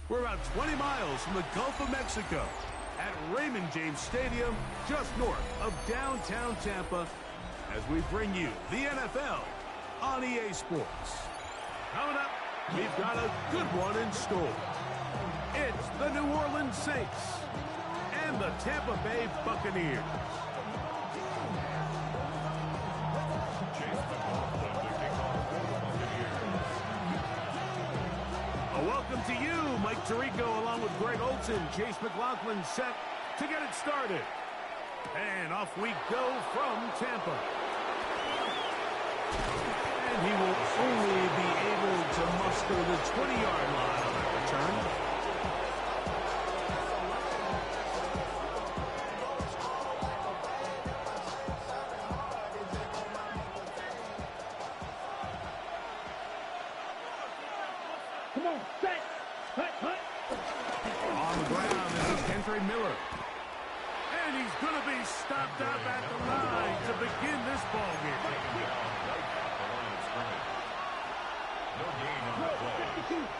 We're about 20 miles from the Gulf of Mexico at Raymond James Stadium, just north of downtown Tampa, as we bring you the NFL on EA Sports. Coming up, we've got a good one in store. It's the New Orleans Saints and the Tampa Bay Buccaneers. Welcome to you, Mike Tirico, along with Greg Olson. Chase McLaughlin set to get it started. And off we go from Tampa. And he will only be able to muster the 20-yard line on that return. Miller. And he's going to be stopped up at the line to begin this ball game. No gain on the play.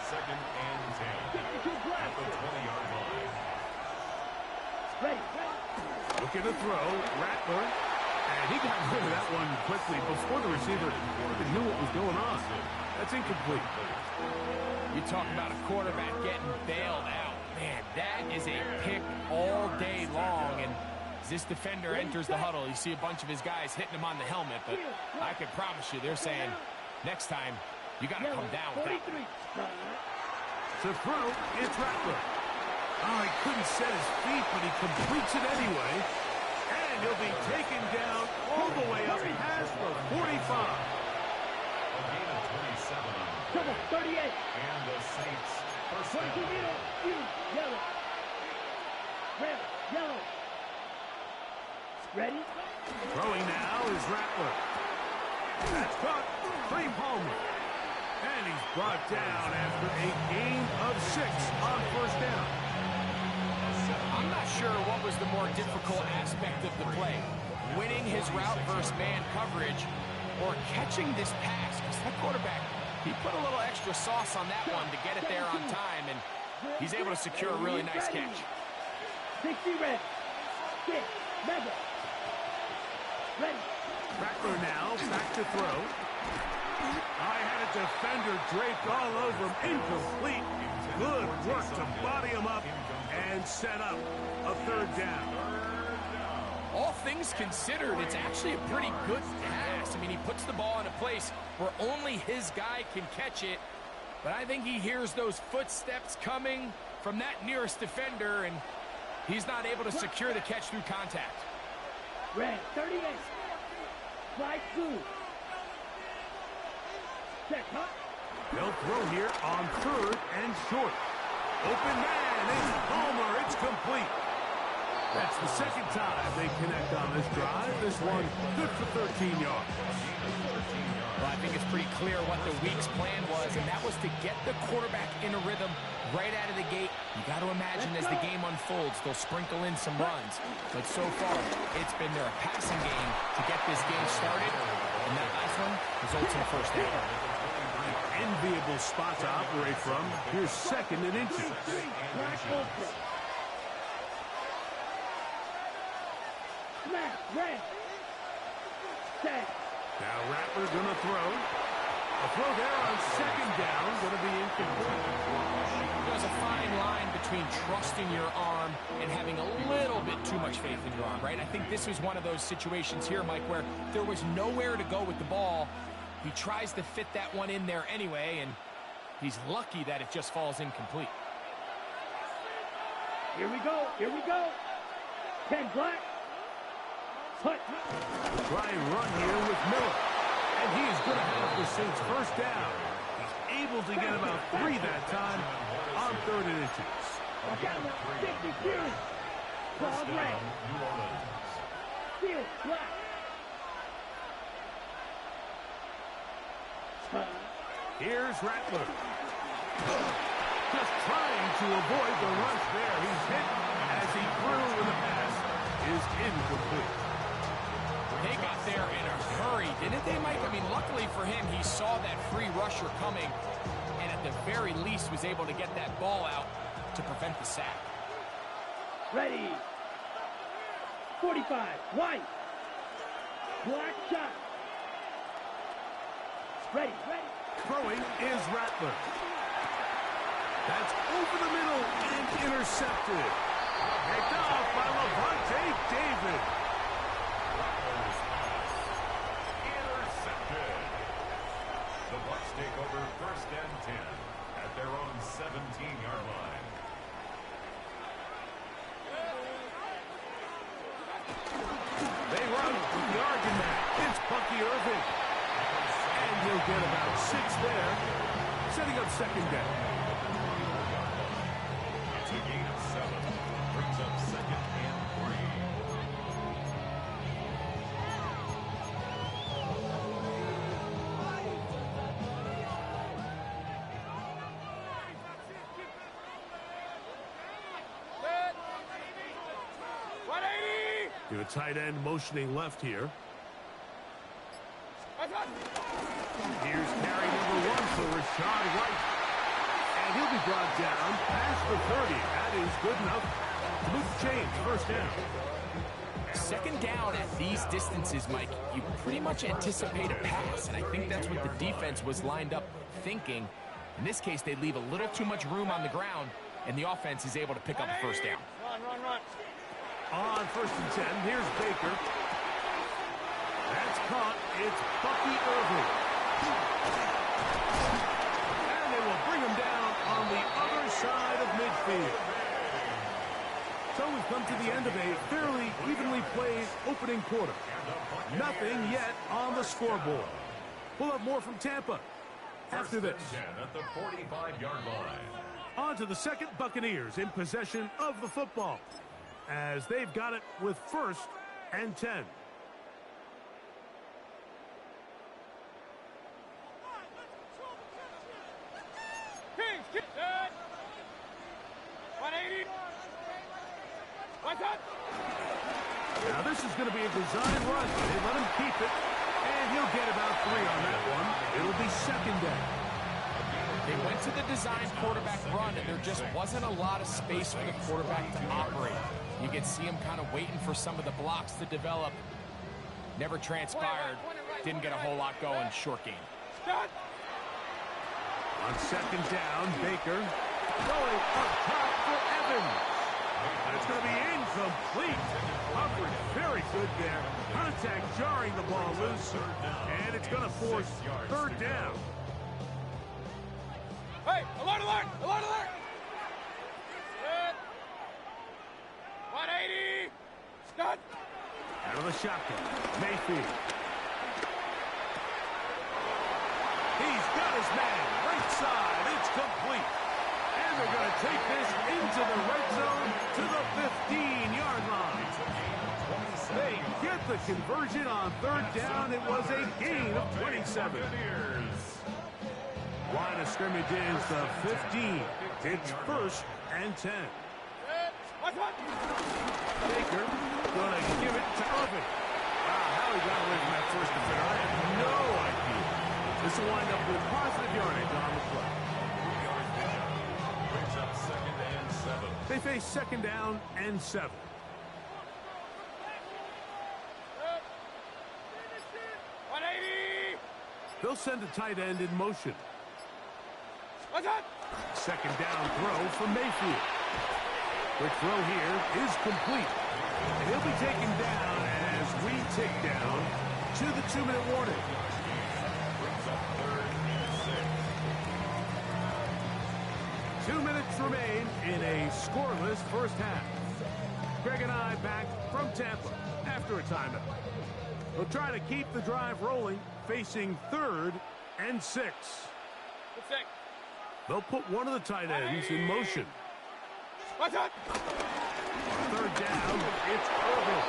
Second and 10 at the 20-yard line. Looking to throw, Rattler. And he got rid of that one quickly before the receiver even knew what was going on. That's incomplete. You talk about a quarterback getting bailed out. Man, that is a pick all day long, and as this defender enters the huddle, you see a bunch of his guys hitting him on the helmet, but I can promise you they're saying, next time, you got to come down with that. To throw, it's Rattler. Oh, he couldn't set his feet, but he completes it anyway, and he'll be taken down all the way up past the 45. A gain of 27 on the play. 38. And the Saints first down. Yellow. Red, yellow. Ready? Throwing now is Rattler. That's caught. Trey Palmer. And he's brought down after a gain of 6 on first down. I'm not sure what was the more difficult aspect of the play. Winning his route versus man coverage or catching this pass. Because that quarterback, he put a little extra sauce on that one to get it there on time. And he's able to secure a really nice catch. 60 red. 6. Mega. Ready. Rattler now back to throw. I had a defender draped all over him. Incomplete. Good work to body him up and set up a third down. All things considered, it's actually a pretty good pass. I mean, he puts the ball in a place where only his guy can catch it. But I think he hears those footsteps coming from that nearest defender, and he's not able to secure the catch through contact. Red, 38. Slide through. Set, huh? They'll throw here on third and short. Open man, it's Palmer. It's complete. That's the second time they connect on this drive. This one good for 13 yards. Well, I think it's pretty clear what the week's plan was, and that was to get the quarterback in a rhythm right out of the gate. You got to imagine as the game unfolds, they'll sprinkle in some runs. But so far, it's been their passing game to get this game started, and that last one results in a first down. Enviable spot to operate from. Here's second and inches. Smash, red. Set. Now Rattler gonna throw. A throw there on second down, gonna be incomplete. There's a fine line between trusting your arm and having a little bit too much faith in your arm, right? I think this was one of those situations here, Mike, where there was nowhere to go with the ball. He tries to fit that one in there anyway, and he's lucky that it just falls incomplete. Here we go. Here we go. 10 black. Hut. Try and run here with Miller. And he is going to have the Saints first down. He's able to get about 3 that time on third and inches. First down, New Orleans. Steel, black. Here's Rattler. Just trying to avoid the rush there. He's hit as he threw with the pass is incomplete. They got there in a hurry, didn't they, Mike? I mean, luckily for him, he saw that free rusher coming and at the very least was able to get that ball out to prevent the sack. Ready. 45, white. Black shot. Ready, ready. Throwing is Rattler. That's over the middle and intercepted. Picked off by Lavonte David. Intercepted. The Bucs take over 1st and 10 at their own 17-yard line. They run with the argument. It's Bucky Irving. And he'll get about 6 there, setting up 2nd down. It's a gain of 7. Brings up 2nd and 3. To a tight end motioning left here. Here's carry number 1 for Rashad White. And he'll be brought down past the 30. That is good enough to move the chains. 1st down. 2nd down at these distances, Mike, you pretty much anticipate a pass, and I think that's what the defense was lined up thinking. In this case, they leave a little too much room on the ground, and the offense is able to pick up a 1st down. Run. On 1st and 10, here's Baker. That's caught. It's Bucky Irving. And they will bring him down on the other side of midfield. So we've come to the end of a fairly evenly played opening quarter. Nothing yet on the scoreboard. We'll have more from Tampa after this. 1st and 10 at the 45-yard line. On to the 2nd, Buccaneers in possession of the football, as they've got it with 1st and 10. Kings, good. 180. What's up? Now this is going to be a design run. They let him keep it, and he'll get about 3 on that one. It'll be 2nd down. They went to the design quarterback run, and there just wasn't a lot of space for the quarterback to operate. You can see him kind of waiting for some of the blocks to develop. Never transpired. Didn't get a whole lot going. Short game. On 2nd down, Baker going up top for Evans. That's going to be incomplete. Coverage very good there. Contact jarring the ball loose, and it's going to force 3rd down. Hey, alert, alert, alert, alert. Good. 180. Start. Out of the shotgun, Mayfield. He's got his man, right side, it's complete. And they're going to take this into the red zone to the 15-yard line. They get the conversion on 3rd down. It was a gain of 27. Line of scrimmage is the 15. It's 1st and 10. Baker going to give it to Irving. Wow, how he got away from that 1st defender, I have no idea. This will wind up with positive yardage on the play. Brings up 2nd and 7. They face 2nd down and 7. They'll send a tight end in motion. 2nd down throw from Mayfield. Quick throw here is complete. And he'll be taken down as we tick down to the 2-minute warning. Brings up 3rd and 6. 2 minutes remain in a scoreless 1st half. Greg and I back from Tampa after a timeout. They'll try to keep the drive rolling, facing 3rd and 6. They'll put one of the tight ends in motion. On 3rd down, it's Irving.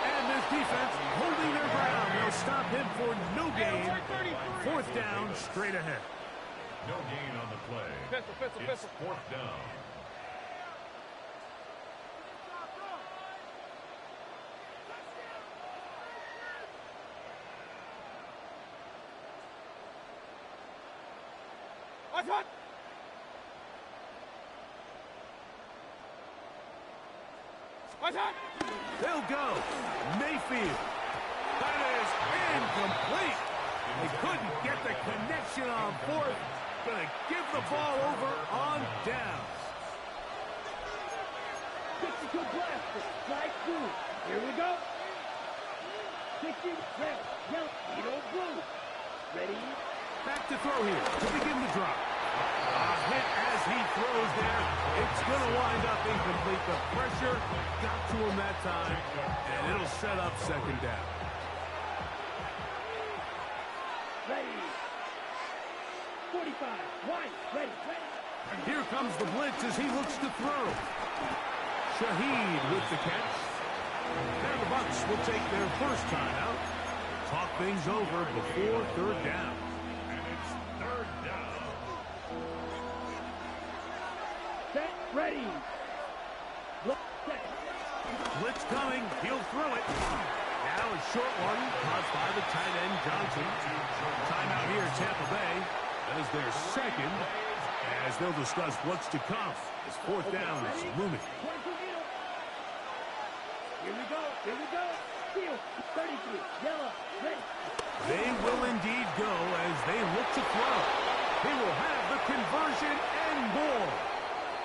And And this defense holding their ground. They'll stop him for no gain. Fourth down, straight ahead. No gain on the play. It's fourth down. They'll go. Mayfield. That is incomplete. They couldn't get the connection on fourth. Gonna give the ball over on downs. 62 blaster. Slide through. Here we go. 60, red, yellow, yellow, blue. Ready? Back to throw here to begin the drop. Hit as he throws there. It's going to wind up incomplete. The pressure got to him that time, and it'll set up second down. Ready. 45, wide, ready. Here comes the blitz as he looks to throw. Shaheed with the catch. And the Bucs will take their first timeout. Talk things over before third down. And it's third down. Set, ready. Look, set. Blitz coming. He'll throw it. Now a short one caused by the tight end Johnson. Timeout here at Tampa Bay. That is their second, as they'll discuss what's to come as fourth down is looming. Here we go. Field, 33, yellow, ready. They will indeed go as they look to throw. He will have the conversion and more.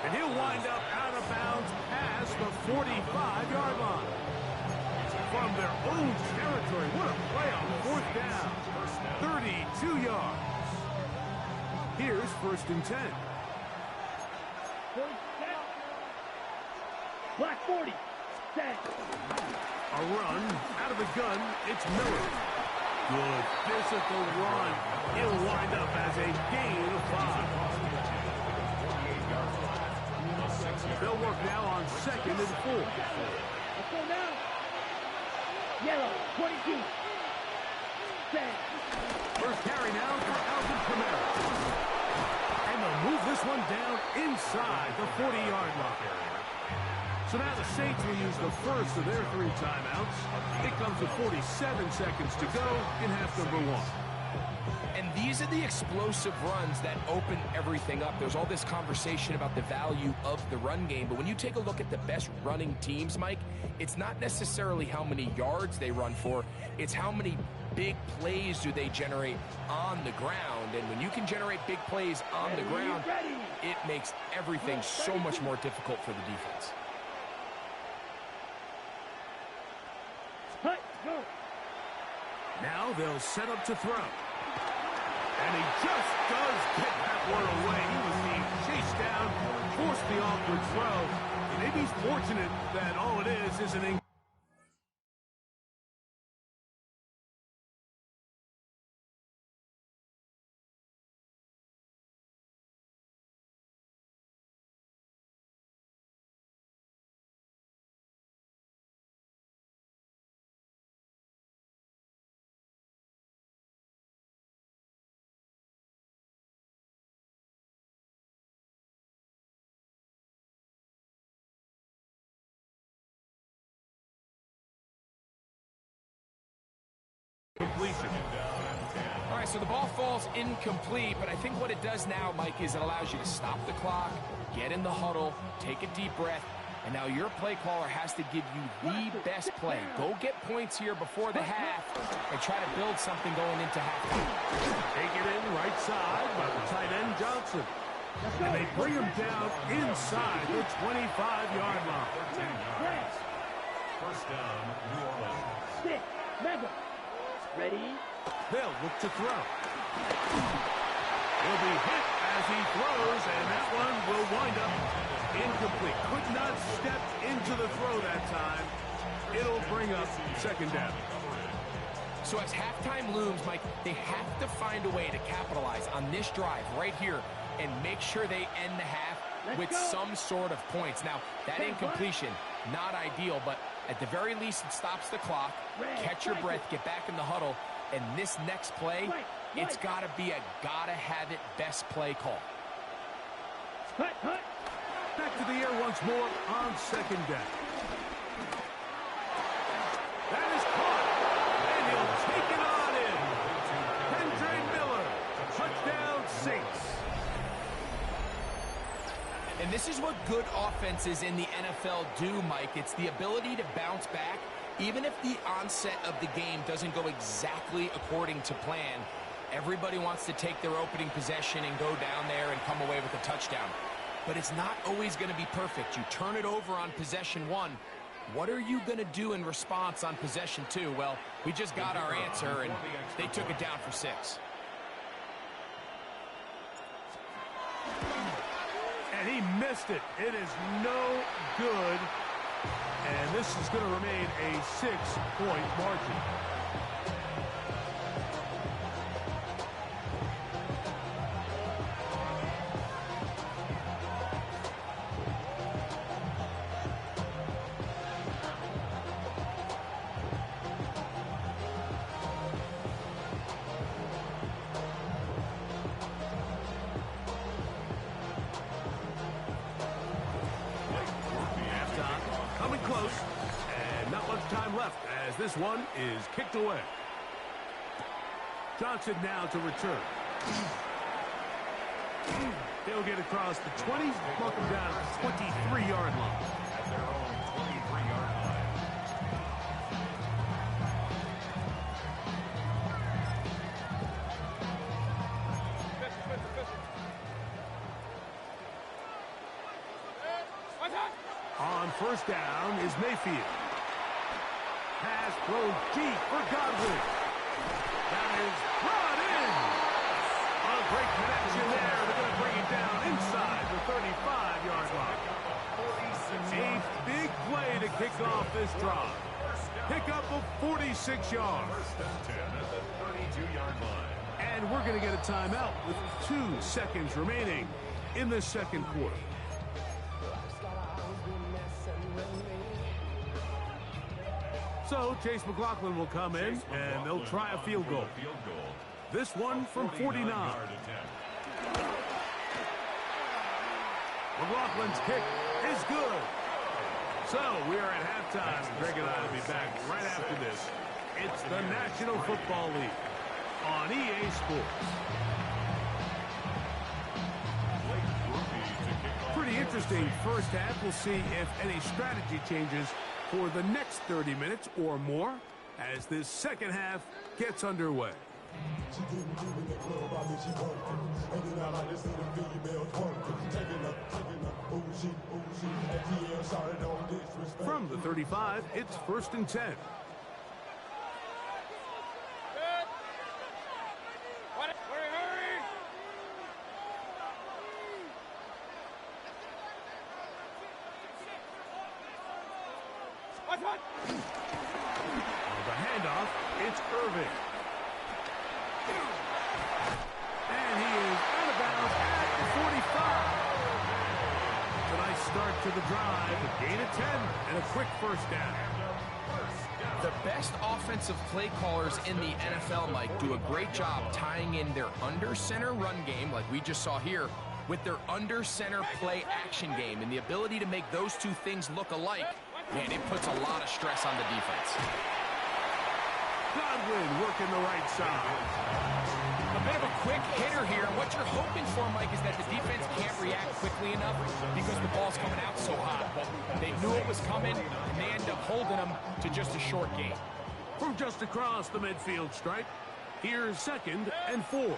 And he'll wind up out of bounds past the 45-yard line. From their own territory, what a play on fourth down. 32 yards. Here's first and 10. Black 40, set. A run out of the gun. It's Miller. Good physical run. He'll wind up as a gain of 5. They'll work now on second and 4. Let's go now. Yellow, 22. Set. First carry now for Alvin Kamara. And they'll move this one down inside the 40-yard line. So now the Saints will use the first of their 3 timeouts. It comes with 47 seconds to go in half number 1. And these are the explosive runs that open everything up. There's all this conversation about the value of the run game, but when you take a look at the best running teams, Mike, it's not necessarily how many yards they run for, it's how many big plays do they generate on the ground. And when you can generate big plays on the ground, it makes everything so much more difficult for the defense. Now they'll set up to throw. And he just does get that one away. He was being chased down, forced the awkward throw. Maybe he's fortunate that all it is an completion. All right, so the ball falls incomplete, but I think what it does now, Mike, is it allows you to stop the clock, get in the huddle, take a deep breath, and now your play caller has to give you the best play. Go get points here before the half and try to build something going into halftime. Take it in right side by the tight end Johnson. And they bring him down inside the 25-yard line. First down, New Orleans. 6, Mega. Ready? They'll look to throw. He'll be hit as he throws, and that one will wind up incomplete. Could not step into the throw that time. It'll bring up second down. So as halftime looms, Mike, they have to find a way to capitalize on this drive right here and make sure they end the half with some sort of points. Now, that incompletion, not ideal, but At the very least, it stops the clock. Catch your breath, get back in the huddle, and this next play, it's got to be a gotta-have-it best play call. Back to the air once more on second down. That is caught, and he'll take it on in. Kendre Miller, touchdown Saints. And this is what good offenses in the NFL do, Mike. It's the ability to bounce back, even if the onset of the game doesn't go exactly according to plan. Everybody wants to take their opening possession and go down there and come away with a touchdown. But it's not always going to be perfect. You turn it over on possession 1. What are you going to do in response on possession 2? Well, we just got our answer, and they took it down for 6. And he missed it. It is no good. And this is going to remain a 6-point margin. Coming close, and not much time left as this one is kicked away. Johnson now to return. He'll get across the 20, mark him down at the 23-yard line. At their own 23-yard line. On first down is Mayfield. Pass thrown deep for Godwin. That is brought in. A great connection there. They're going to bring it down inside the 35-yard line. A big play to kick off this drive. Pickup of 46 yards. First and 10 at the 32-yard line. And we're going to get a timeout with 2 seconds remaining in the second quarter. So Chase McLaughlin will come in, and they'll try a field goal. This one from 49. McLaughlin's kick is good. So we are at halftime. Greg and I will be back right after this. It's the National Football League on EA Sports. Pretty interesting first half. We'll see if any strategy changes for the next 30 minutes or more as this second half gets underway. From the 35, it's 1st and 10. On the handoff, it's Irving. And he is out of bounds at the 45. It's a nice start to the drive. A gain of 10 and a quick first down. The best offensive play callers in the NFL, Mike, do a great job tying in their under-center run game, like we just saw here, with their under-center play action game. And the ability to make those two things look alike, man, it puts a lot of stress on the defense. Godwin working the right side. A bit of a quick hitter here. What you're hoping for, Mike, is that the defense can't react quickly enough because the ball's coming out so hot. But they knew it was coming, and they end up holding them to just a short gain. From just across the midfield stripe, here's 2nd and 4.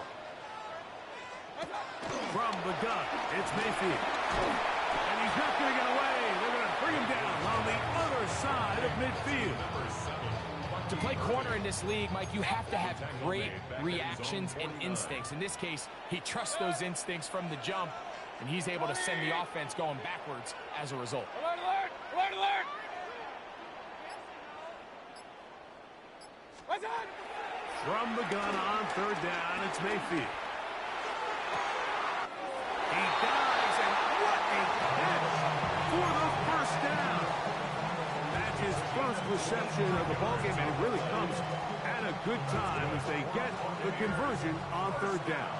From the gun, it's Mayfield. And he's not going to get away. They're going to bring him down on the other side of midfield. To play corner in this league, Mike, you have to have great reactions and instincts. In this case, he trusts those instincts from the jump, and he's able to send the offense going backwards as a result. Alert, alert! Alert, alert! What's on? From the gun on 3rd down, it's Mayfield. He dives, and what a catch for the first down. That's his first reception of the ballgame, and it really comes at a good time as they get the conversion on third down.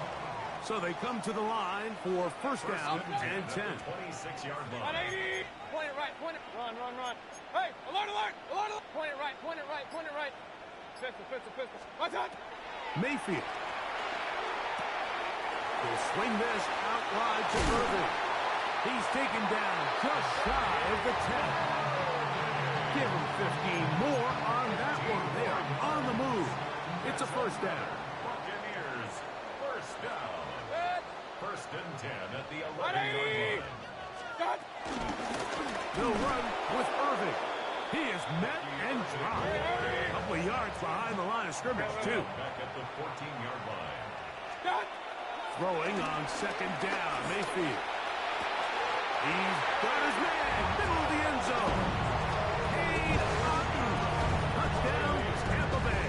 So they come to the line for first down and 10. 26-yard line. 180. Point it right. Point it. Run, run, run. Hey, alert, alert, alert, alert. Point it right. Point it right. Point it right. Pistol, pistol, pistol. Watch out. Mayfield. He'll swing this out wide to Irvin. He's taken down just shy of the 10. Give him 15 more on that one. They are on the move. It's a first down. Buccaneers, first down. First and 10 at the 11-yard line. They'll run with Irvin. He is met and dropped. A couple of yards behind the line of scrimmage, too. Back at the 14-yard line. Throwing on second down, Mayfield. He's got his man, middle of the end zone. Cade Otton. Touchdown, Tampa Bay.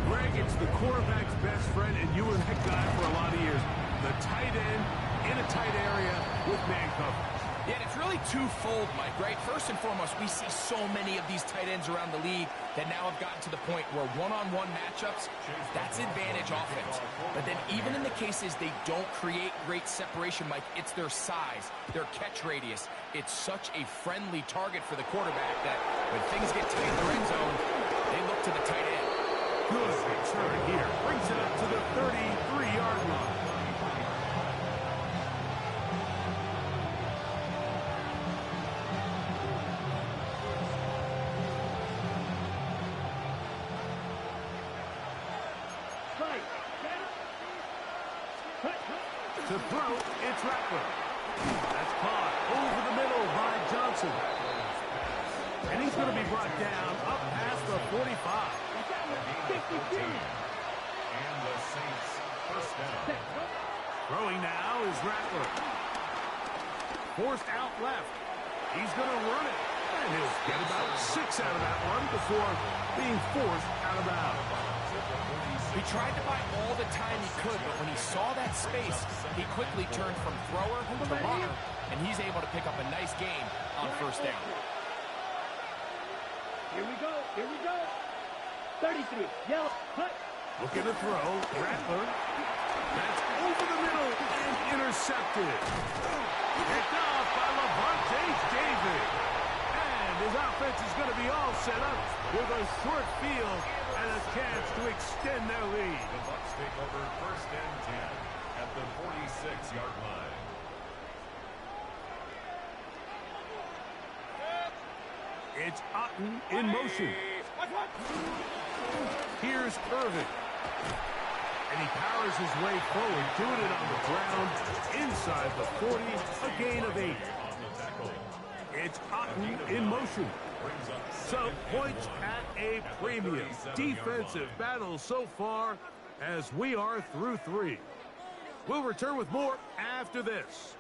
Greg, it's the quarterback's best friend, and you were that guy for a lot of years. The tight end in a tight area with man coverage. Yeah, and it's really twofold, Mike, right? First and foremost, we see so many of these tight ends around the league that now have gotten to the point where one-on-one matchups, that's advantage offense. But then even in the cases they don't create great separation, Mike, it's their size, their catch radius. It's such a friendly target for the quarterback that when things get tight in the red zone, they look to the tight end. Good return here. Brings it up to the 33-yard line. To throw, it's Rattler. That's caught over the middle by Johnson. And he's going to be brought down up past the 45. And the Saints, first down. Throwing now is Rattler. Forced out left. He's going to run it. And he'll get about 6 out of that one before being forced out of bounds. He tried to buy all the time he could, but when he saw that space, he quickly turned from thrower to runner, and he's able to pick up a nice gain on first down. Here we go. Here we go. 33. Yellow. Cut. Looking to throw. Rattler. That's over the middle and intercepted. Picked off by Levante David. And his offense is going to be all set up with a short field and a chance to extend their lead. The Bucs take over first and 10 at the 46-yard line. It's Otton in motion. Here's Irvin. And he powers his way forward, doing it on the ground, inside the 40, a gain of 8. On the tackle. It's Otton in motion. So, points at a premium. Defensive battle so far as we are through 3. We'll return with more after this.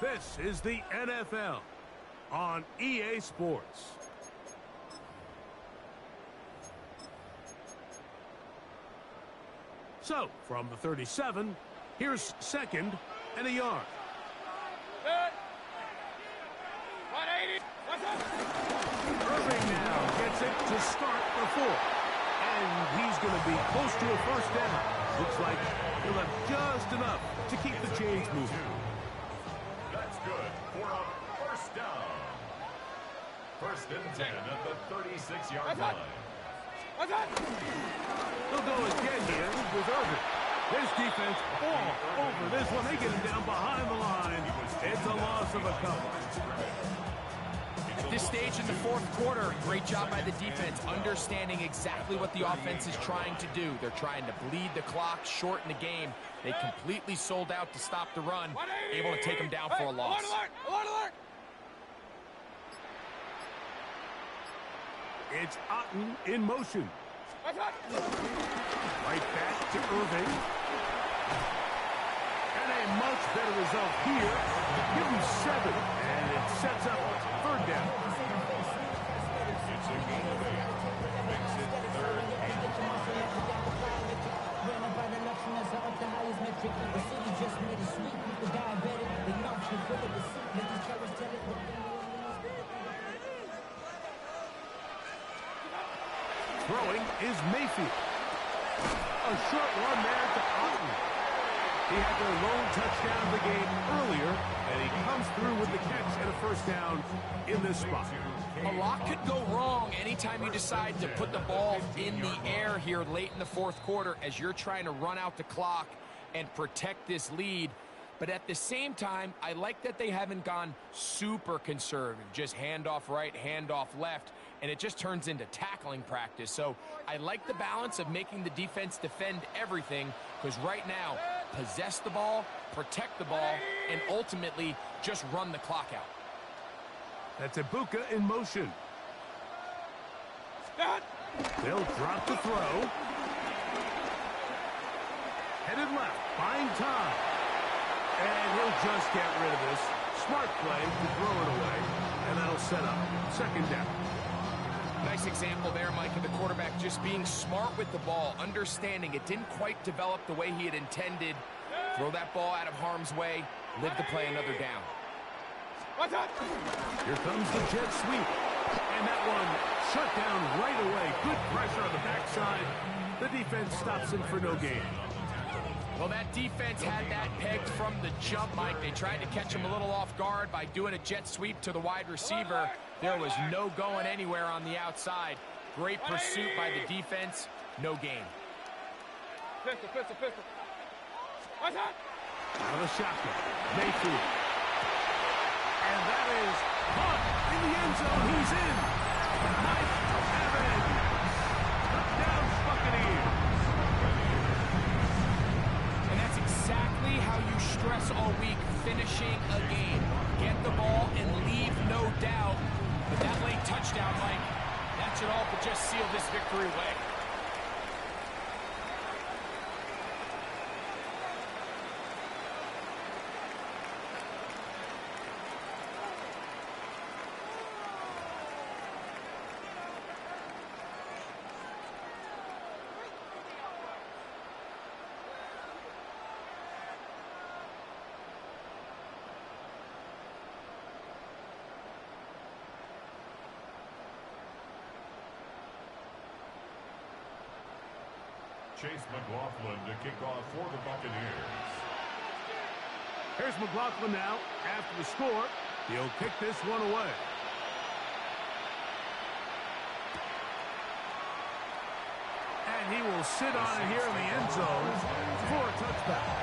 This is the NFL on EA Sports. So, from the 37, here's second and a yard. 180. What's up? Irving now gets it to start the 4th. And he's going to be close to a first down. Looks like he'll have just enough to keep the chains moving. That's good for a first down. First and 10 at the 36-yard line. What's up? They'll go again here with Irvin. This defense all over this one. They get him down behind the line. It's a loss of a couple. At this stage in the fourth quarter, great job by the defense, understanding exactly what the offense is trying to do. They're trying to bleed the clock, shorten the game. They completely sold out to stop the run, able to take them down for a loss. Alert, alert, alert. It's Otton in motion. What's up? Right back to Irving. And a much better result here. Give him 7, and it sets up third down. It's a gain of 8. Makes it third and 5. Throwing is Mayfield. A short one there to Otton. He had their lone touchdown of the game earlier, and he comes through with the catch and a first down in this spot. A lot could go wrong anytime you decide to put the ball in the air here late in the fourth quarter as you're trying to run out the clock and protect this lead. But at the same time, I like that they haven't gone super conservative, just handoff right, handoff left, and it just turns into tackling practice. So I like the balance of making the defense defend everything, because right now, possess the ball, protect the ball, and ultimately just run the clock out. That's Ibuka in motion. They'll drop the throw. Headed left, buying time. And he'll just get rid of this. Smart play to throw it away. And that'll set up second down. Nice example there, Mike, of the quarterback just being smart with the ball, understanding it didn't quite develop the way he had intended. Throw that ball out of harm's way, live to play another down. Here comes the jet sweep. And that one shut down right away. Good pressure on the backside. The defense stops him for no gain. Well, that defense had that pegged from the jump, Mike. They tried to catch him a little off guard by doing a jet sweep to the wide receiver. There was no going anywhere on the outside. Great pursuit by the defense. No gain. Pistol, pistol, pistol. Out of the shotgun. Mayfield. And that is caught in the end zone. He's in. Mike Evans. Touchdown Buccaneers. And that's exactly how you stress all week, finishing a game. Get the ball and leave no doubt. But that late touchdown, Mike, that should all but just seal this victory away. Chase McLaughlin to kick off for the Buccaneers. Here's McLaughlin now. After the score, he'll kick this one away. And he will sit on it here in the end zone for a touchback.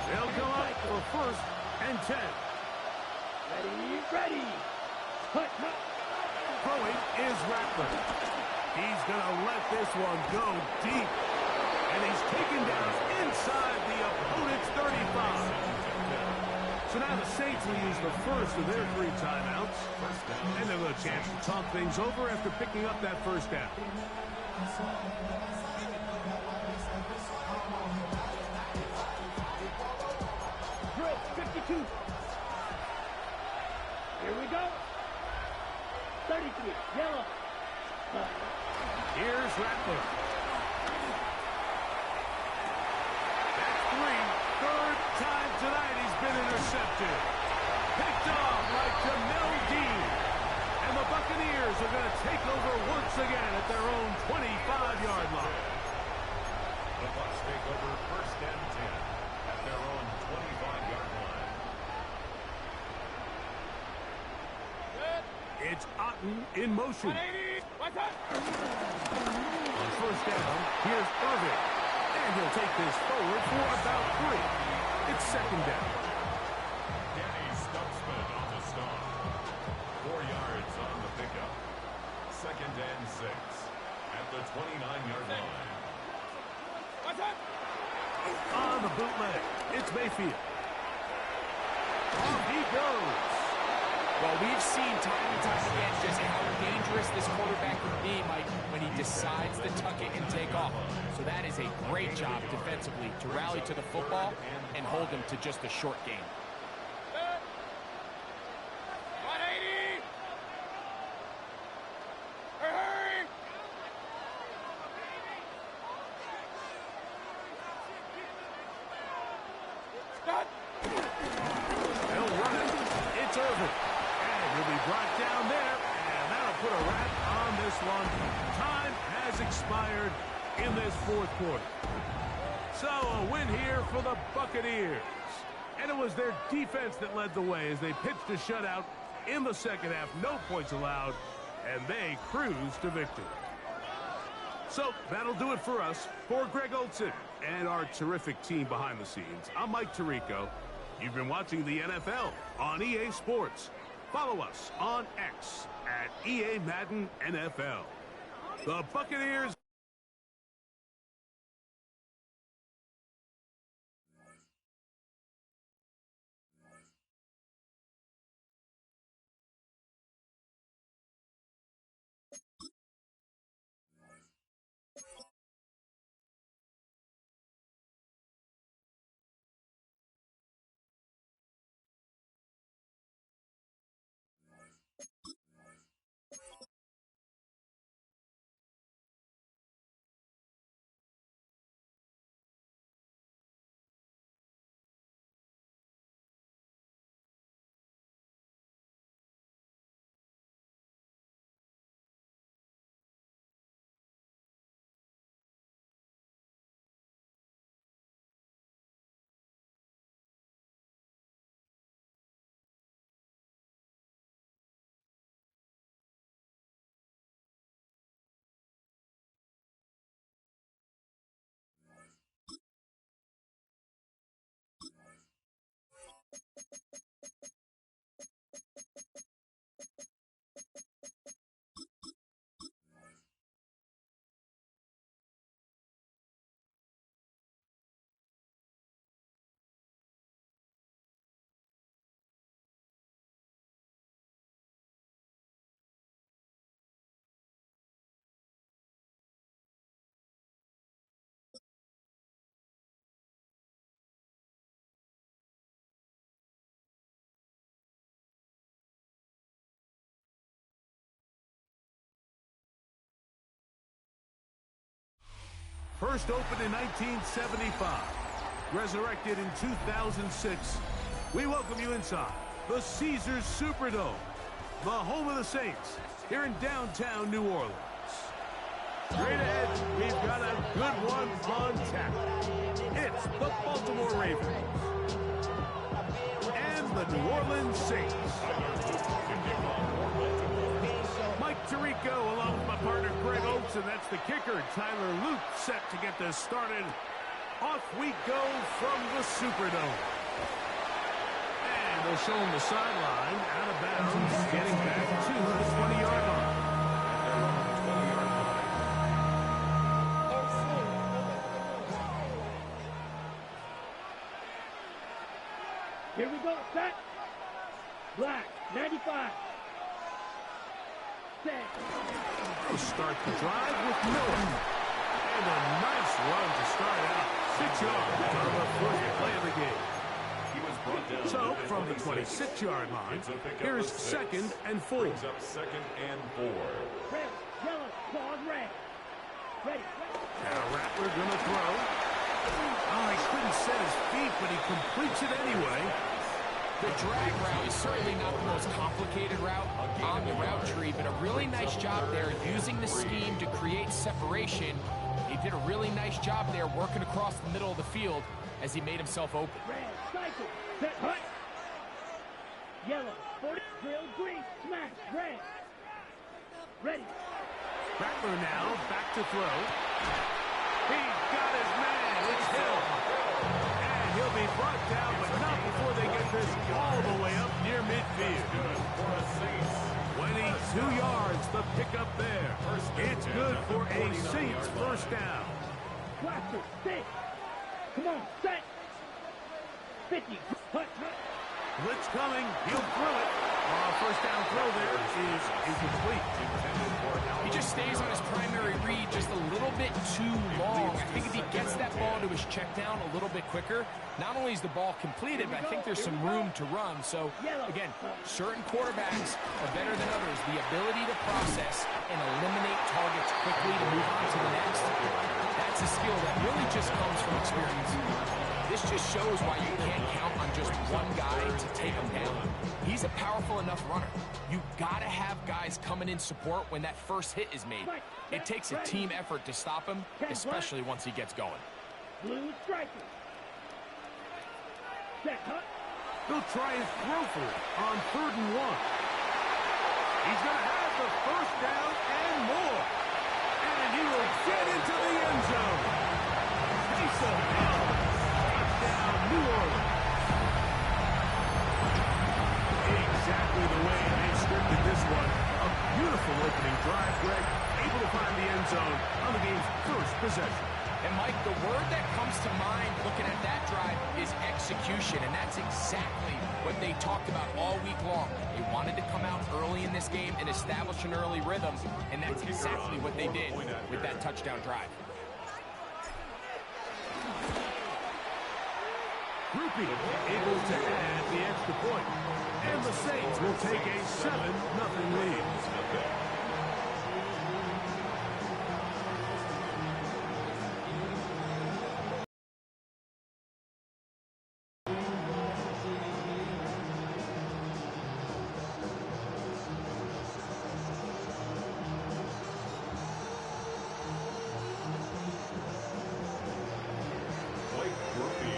They'll come up for first and 10. Ready. Hut. Throwing is Rattler. He's going to let this one go deep. And he's taken down inside the opponent's 35. So now the Saints will use the first of their 3 timeouts. And they'll have a chance to talk things over after picking up that first down. Drill 52. Here we go. 33, yellow. Here's Rattler. That's 3. Third time tonight he's been intercepted. Picked off like Jamel Dean. And the Buccaneers are going to take over once again at their own 25-yard line. The Bucs take over first and 10 at their own 25-yard line. It's Otton in motion. 180. What's up? On first down, here's Irving. And he'll take this forward for about 3. It's second down. Danny Stutzman on the stop. 4 yards on the pickup. Second and 6 at the 29-yard line. What's up? On the bootleg, it's Mayfield. Off he goes. Well, we've seen time and time again just how dangerous this quarterback can be, Mike, when he decides to tuck it and take off. So that is a great job defensively to rally to the football and hold him to just a short game. 180. Hurry. Stop. serve it. And he'll be brought down there, and that'll put a wrap on this one. Time has expired in this fourth quarter. So a win here for the Buccaneers. And it was their defense that led the way as they pitched a shutout in the second half. No points allowed, and they cruised to victory. So that'll do it for us. For Greg Olsen and our terrific team behind the scenes, I'm Mike Tirico. You've been watching the NFL on EA Sports. Follow us on X at EA Madden NFL. The Buccaneers. First opened in 1975, resurrected in 2006. We welcome you inside the Caesars Superdome, the home of the Saints, here in downtown New Orleans. Straight ahead, we've got a good one on tap. It's the Baltimore Ravens and the New Orleans Saints. Mike Tirico along with my partner Greg Olsen. That's the kicker. Tyler Luke set to get this started. Off we go from the Superdome. And they'll show him the sideline out of bounds, getting back to the 20-yard line. Here we go, set. Black, 95. They'll start the drive with Miller. And a nice run to start out. 6 yards on the first play of the game. So, from the 26-yard line, here's 2nd and 4. Brings up 2nd and 4. Red, yellow, claws red. Ready. Now Rattler gonna throw. Oh, he couldn't set his feet, but he completes it anyway. The drag route is certainly not the most complicated route on the route tree, but a really nice job there using the scheme to create separation. He did a really nice job there working across the middle of the field as he made himself open. Red, cycle, set, hut. Yellow, 40, drill, green, smash, red. Ready. Rattler now back to throw. He's got his man. It's Hill. And he'll be brought down, but not before they get this all the way up near midfield. 22 yards, the pickup there. It's good for a Saints first down. Blaster, stay. Come on, set. 50, hut, hut. Blitz coming. He'll throw it. First down throw there is incomplete. He just stays on his primary read just a little bit too long. I think if he gets that ball to his check down a little bit quicker, not only is the ball completed, but I think there's some room to run. So, again, certain quarterbacks are better than others. The ability to process and eliminate targets quickly to move on to the next, that's a skill that really just comes from experience. This just shows why you can't count on just one guy to take him down. He's a powerful enough runner. You gotta have guys coming in support when that first hit is made. It takes a team effort to stop him, especially once he gets going. Blue striker. Set, huh? He'll try his throw for it on 3rd and 1. He's going to have the first down and more. And he will get into the end zone. Taysom Hill. Touchdown, New Orleans. Exactly the way they scripted this one. A beautiful opening drive, Greg. Able to find the end zone on the game's first possession. And, Mike, the word that comes to mind looking at that drive is execution, and that's exactly what they talked about all week long. They wanted to come out early in this game and establish an early rhythm, and that's exactly what they did with that touchdown drive. Grupe able to add the extra point, and the Saints will take a 7-0 lead.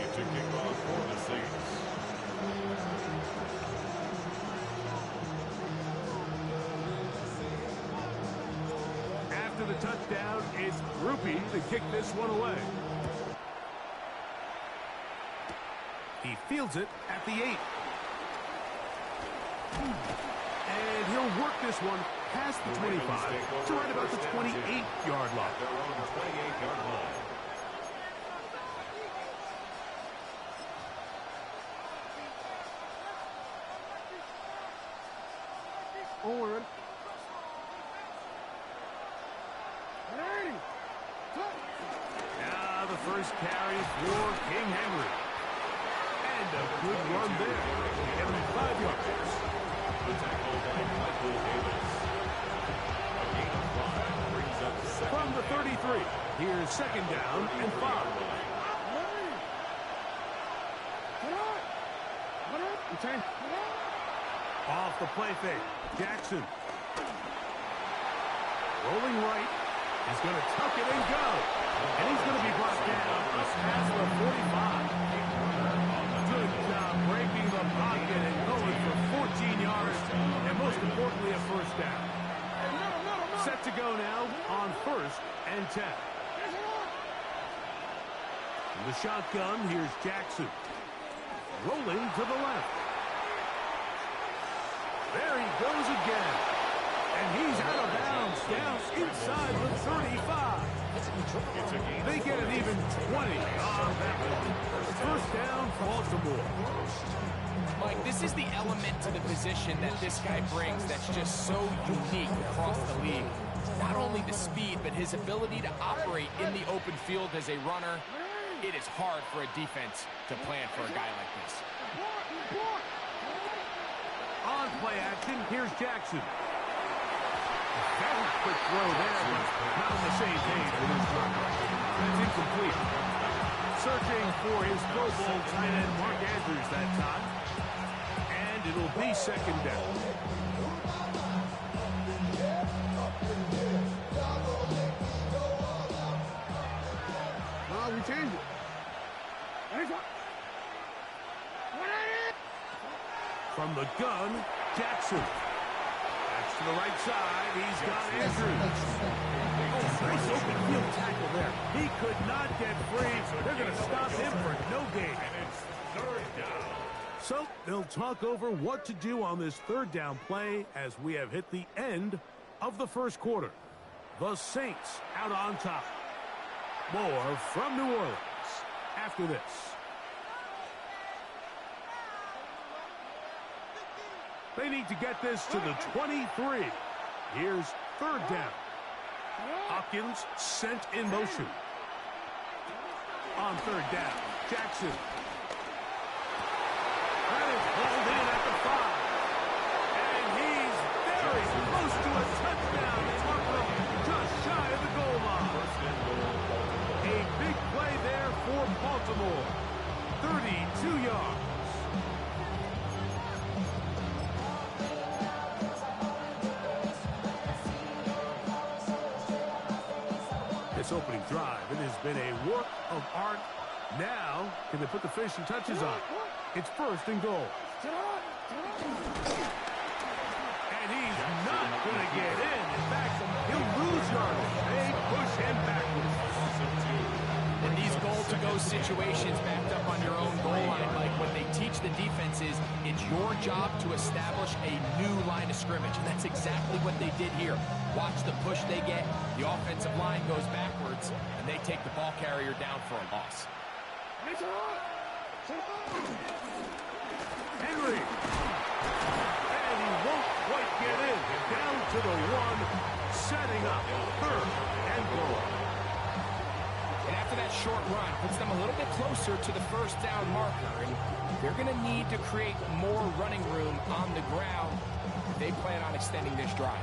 To kick off for the Saints. After the touchdown, it's Grupe to kick this one away. He fields it at the 8. And he'll work this one past the 25 to right about the 28-yard line. Their own 28-yard line. Owen. Now the first carry for King Henry. And a good run there. Give him 5 yards. The tackle by Michael Davis. A gain of 5 brings up second. From the 33, here's 2nd down and 5. Return. Off the play fake. Jackson. Rolling right. He's going to tuck it and go. And he's going to be brought down past the 45. Good job breaking the pocket and going for 14 yards. And most importantly, a first down. Set to go now on 1st and 10. In the shotgun, here's Jackson. Rolling to the left. There he goes again. And he's out of bounds down inside the 35. They get an even 20 on that one. First down, Baltimore. Mike, this is the element to the position that this guy brings that's just so unique across the league. Not only the speed, but his ability to operate in the open field as a runner. It is hard for a defense to plan for a guy like this. On play action, here's Jackson. Very quick throw there, but not on the same page with his run. That's incomplete. Searching for his Pro Bowl tight end Mark Andrews that time. And it'll be 2nd down. We changed it. From the gun, Jackson. That's to the right side. He's got Andrews. Oh, nice open field tackle there. He could not get free. They're going to stop him for no gain. And it's 3rd down. So they'll talk over what to do on this 3rd down play as we have hit the end of the first quarter. The Saints out on top. More from New Orleans after this. They need to get this to the 23. Here's 3rd down. Hopkins sent in motion. On 3rd down, Jackson. That is pulled in at the 5. And he's very close to a touchdown. They mark him just shy of the goal line. A big play there for Baltimore. 32 yards. This opening drive, it has been a work of art. Now, can they put the finishing touches on? It's first and goal. And he's not going to get in. In fact, he'll lose yardage. They push him backwards. In these goal-to-go situations backed up on your own goal line, like what they teach the defenses, it's your job to establish a new line of scrimmage. And that's exactly what they did here. Watch the push they get. The offensive line goes backwards, and they take the ball carrier down for a loss. Henry. And he won't quite get in. Down to the one, setting up third and goal. And after that short run, puts them a little bit closer to the first down marker. And they're going to need to create more running room on the ground if they plan on extending this drive.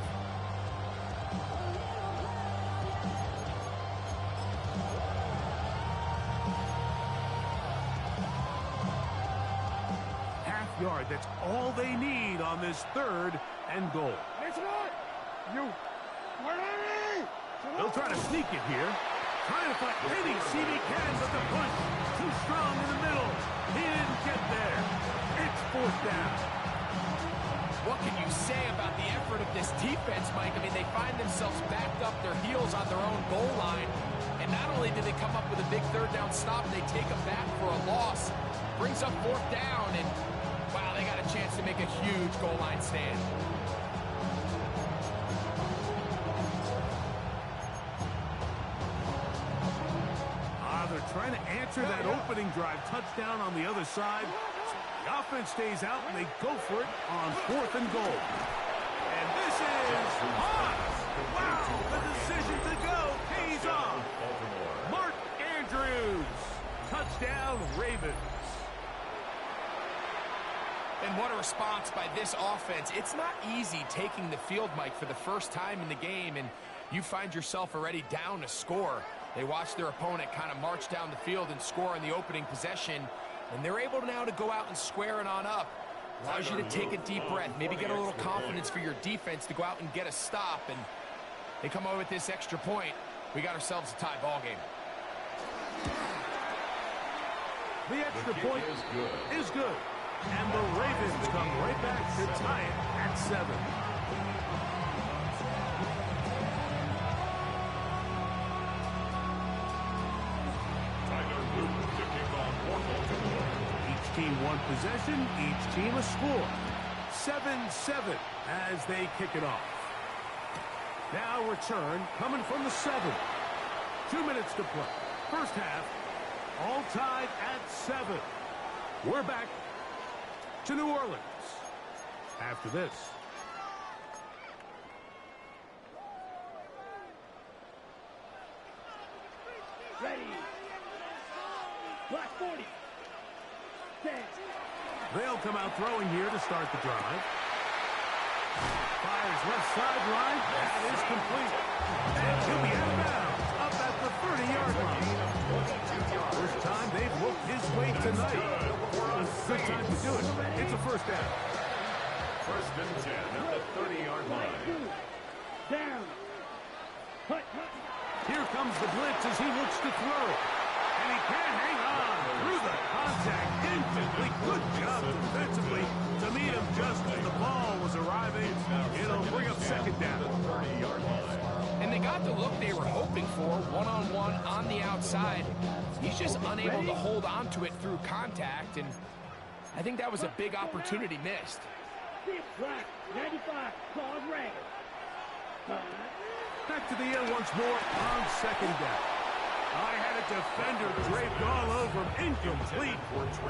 Yard. That's all they need on this third and goal. They'll try to sneak it here. Trying to find any seam he can, but the push too strong in the middle. He didn't get there. It's fourth down. What can you say about the effort of this defense, Mike? I mean, they find themselves backed up their heels on their own goal line. And not only do they come up with a big third down stop, they take them back for a loss. Brings up fourth down, and wow, they got a chance to make a huge goal line stand. They're trying to answer that opening drive touchdown on the other side. The offense stays out, and they go for it on fourth and goal. And this is hot. Wow, the decision to go pays off. Mark Andrews. Touchdown, Ravens. And what a response by this offense. It's not easy taking the field, Mike, for the first time in the game, and you find yourself already down a score. They watch their opponent kind of march down the field and score in the opening possession, and they're able now to go out and square it on up. Allows you to take a deep breath, maybe get a little confidence for your defense to go out and get a stop, and they come over with this extra point. We got ourselves a tie ball game. The extra point is good. And the Ravens come right back to tie it at 7. Tyler Luke to kick off for Baltimore. Each team one possession, each team a score. 7-7 as they kick it off. Now return coming from the 7. 2 minutes to play. First half, all tied at 7. We're back to New Orleans after this. Ready. Block 40. 10. They'll come out throwing here to start the drive. Fires left sideline. That is complete. And he'll be out of bounds up at the 30-yard line. First time they've looked his way tonight. Good time to do it. It's a first down. First and 10 at the 30-yard line. Down. Hut. Here comes the blitz as he looks to throw. And he can't hang on through the contact. Incomplete. Good job defensively to meet him just as the ball was arriving. It'll bring up second down. 30-yard line. And they got the look they were hoping for, one-on-one on the outside. He's just unable to hold on to it through contact, and I think that was a big opportunity missed. Black. 95. Called red. Back to the air once more on second down. I had a defender draped all over him. Incomplete.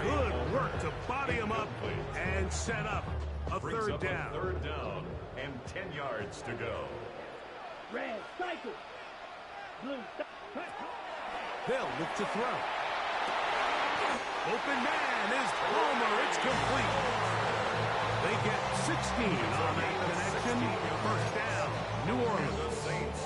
Good work to body him up and set up a Brings third up down. a third down and 10 yards to go. Red. Cycle. Blue. They'll look to throw. Open man is Palmer. It's complete. They get 16 on that connection. First down, New Orleans. The Saints.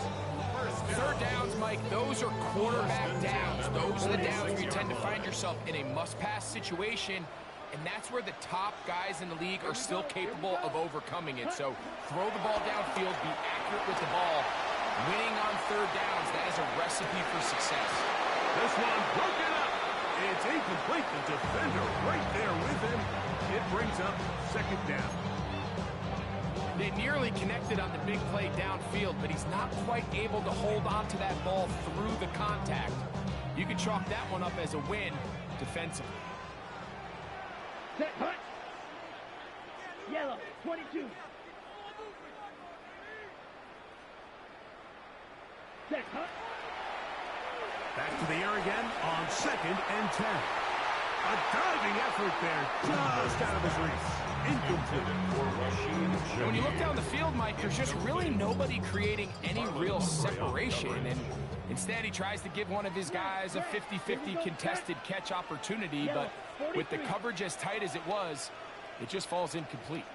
First Third downs, Mike, those are quarterback downs. Those are the downs where you tend to find yourself in a must-pass situation, and that's where the top guys in the league are still capable of overcoming it. So throw the ball downfield, be accurate with the ball. Winning on third downs, that is a recipe for success. This one broken up. It's incomplete. The defender right there with him. It brings up second down. They nearly connected on the big play downfield, but he's not quite able to hold on to that ball through the contact. You can chalk that one up as a win defensively. Set, hunt. Yellow, 22. Set, hunt. Back to the air again on 2nd and 10. A diving effort there, just out of his reach. Incomplete. And when you look down the field, Mike, there's just really nobody creating any real separation. And instead, he tries to give one of his guys a 50-50 contested catch opportunity. But with the coverage as tight as it was, it just falls incomplete.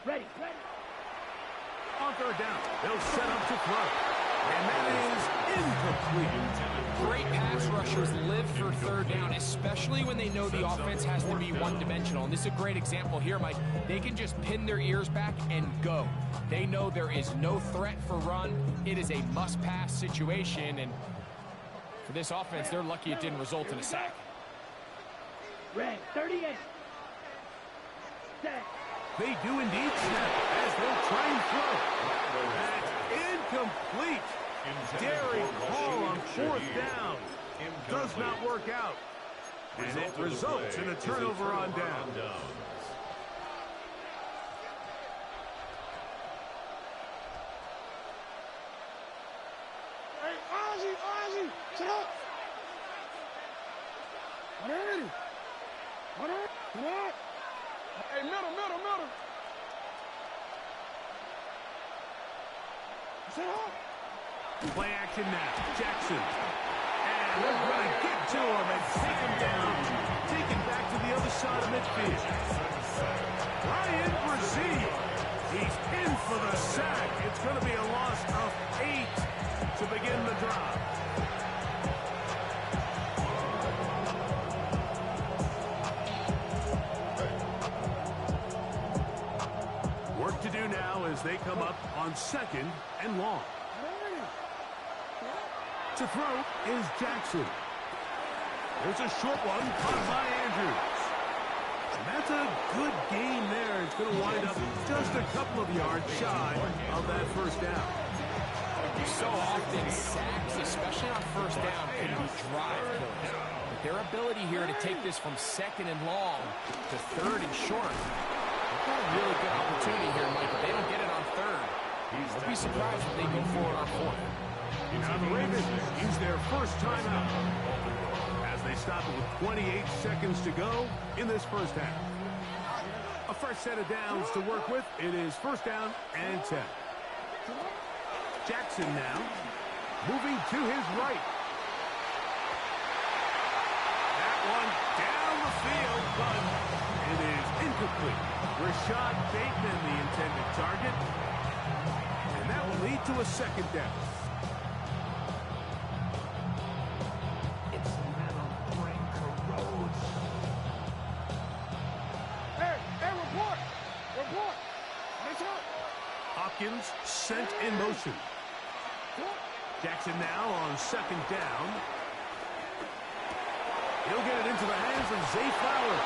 Ready, ready. On third down, they'll set up to throw. And that is incomplete. Great pass rushers live for third down, especially when they know the offense has to be one-dimensional. And this is a great example here, Mike. They can just pin their ears back and go. They know there is no threat for run. It is a must-pass situation. And for this offense, they're lucky it didn't result in a sack. Red, 38. Set. They do indeed snap as they'll try and throw. That's incomplete. Derek Hall on fourth down. Does not work out. And it results in a turnover on down. Hey, Ozzie, sit up. Come on. Hey, middle. Sit up. Play action now. Jackson. And they're going to get to him and take him down. Take him back to the other side of midfield. Ryan Brazil. He's in for the sack. It's going to be a loss of 8 to begin the drive. Work to do now as they come up on 2nd and long. To throw is Jackson. There's a short one caught by Andrews. And that's a good gain there. It's going to wind up just a couple of yards shy of that first down. So often, sacks, especially on first down, can be drive killers. But their ability here to take this from 2nd and long to 3rd and short, they've got a really good opportunity here, Mike. If they don't get it on 3rd, don't be surprised if they go forward on 4th. Now the Ravens use their first timeout as they stop it with 28 seconds to go in this first half. A fresh set of downs to work with. It is first down and 10. Jackson now moving to his right. That one down the field, but it is incomplete. Rashad Bateman, the intended target. And that will lead to a second down. Hopkins sent in motion. Jackson now on 2nd down. He'll get it into the hands of Zay Flowers.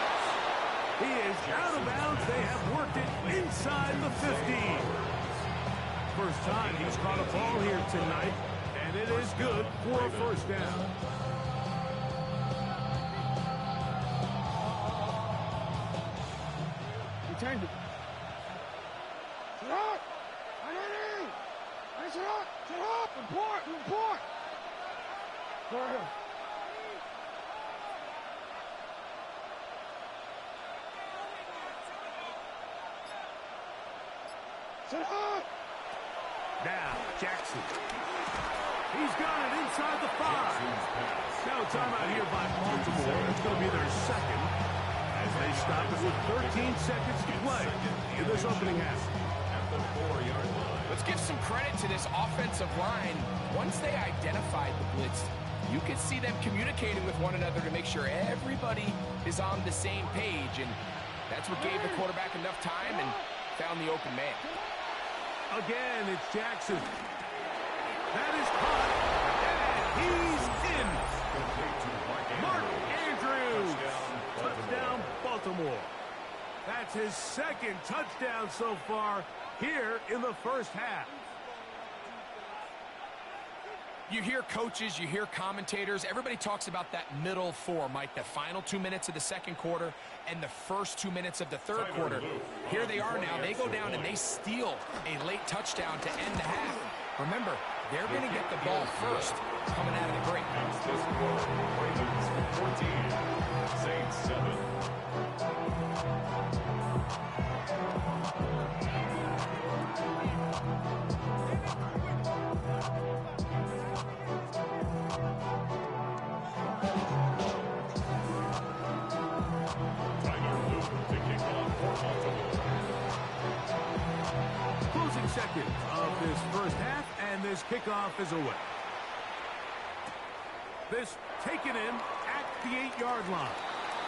He is out of bounds. They have worked it inside the 15. First time he's caught a ball here tonight, and it is good for a first down. He turned it. Sit up! Sit up! Report! Go ahead. Sit up! Now, Jackson. He's got it inside the 5. Now a timeout here by Baltimore. It's going to be their second as they stop it with 13 seconds to play in this opening half. At the 4-yard line. Let's give some credit to this offensive line. Once they identified the blitz, you could see them communicating with one another to make sure everybody is on the same page, and that's what gave the quarterback enough time and found the open man. Again, it's Jackson. That is caught, and he's in. Mark Andrews, touchdown Baltimore. That's his second touchdown so far here in the first half. You hear coaches, you hear commentators, everybody talks about that middle four, Mike, the final 2 minutes of the second quarter and the first 2 minutes of the third quarter. Here they are now. They go down and they steal a late touchdown to end the half. Remember, they're going to get the ball first coming out of the break. This quarter, Ravens 14, Saints 7. Closing seconds of this first half, and this kickoff is away. This taken in at the 8-yard line.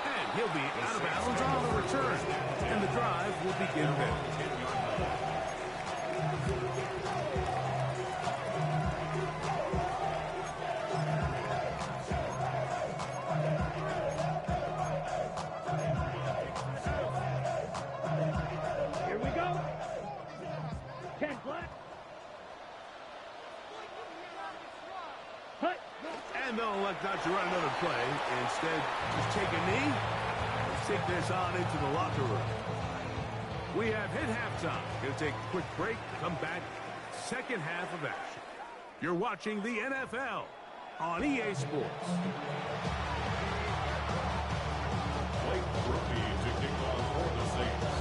And he'll be out of bounds on the return. And the drive will begin there. Here we go. 10 flat. Hut. And they'll elect not to run another play. Instead, just take a knee. Let's take this on into the locker room. We have hit halftime. Going to take a quick break. Come back. Second half of action. You're watching the NFL on EA Sports. Blake Grupe to kick off for the Saints.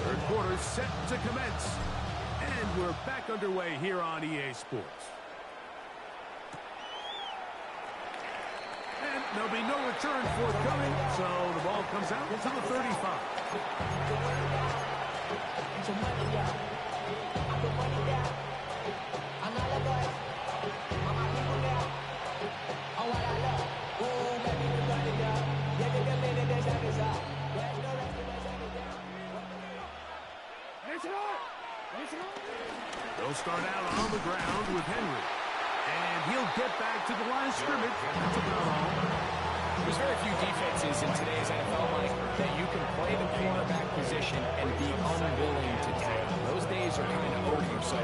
Third quarter set to commence. And we're back underway here on EA Sports. And there'll be no return forthcoming, so the ball comes out to the 35. They'll start out on the ground with Henry. And he'll get back to the line of scrimmage. That's about all. There's very few defenses in today's NFL, Mike, that you can play the cornerback position and be unwilling to tackle. Those days are kind of over, so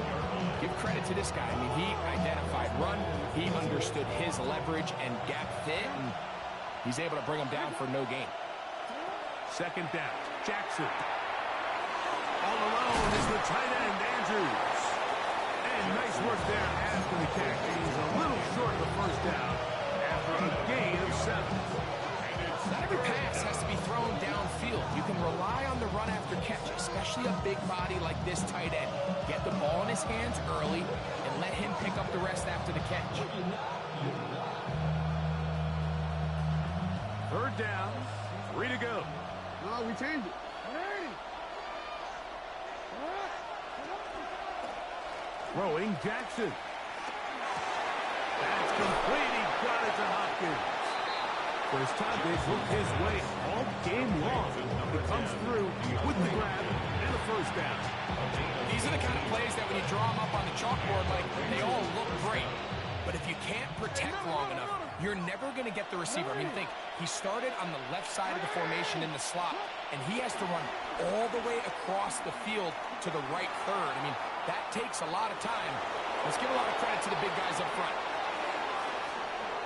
give credit to this guy. I mean, he identified run, he understood his leverage and gap fit, and he's able to bring him down for no gain. Second down, Jackson. All alone is the tight end, Andrews. And nice work there after the catch. He's a little short of the first down after a gain of 7. Not every pass has to be thrown downfield. You can rely on the run after catch, especially a big body like this tight end. Get the ball in his hands early and let him pick up the rest after the catch. Third down, 3 to go. No, we changed it. Throwing Jackson. That's complete. He got it to Hopkins. First time they've looked his way all game long. He comes through with the grab and the first down. These are the kind of plays that when you draw them up on the chalkboard, like, they all look great. But if you can't protect long enough, you're never going to get the receiver. I mean, think, he started on the left side of the formation in the slot, and he has to run all the way across the field to the right third. I mean, that takes a lot of time. Let's give a lot of credit to the big guys up front.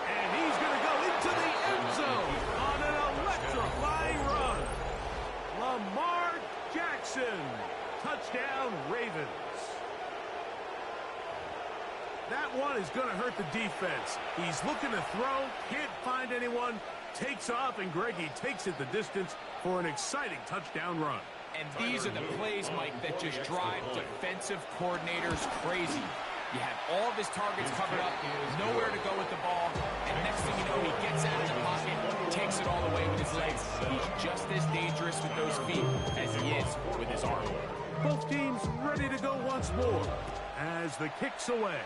And he's going to go into the end zone on an electrifying run. Lamar Jackson. Touchdown, Ravens. That one is going to hurt the defense. He's looking to throw, can't find anyone, takes off, and Greggy takes it the distance for an exciting touchdown run. And these are the plays, Mike, that just drive defensive coordinators crazy. You have all of his targets covered up, nowhere to go with the ball, and next thing you know, he gets out of the pocket, takes it all away with his legs. He's just as dangerous with those feet as he is with his arm. Both teams ready to go once more as the kick's away.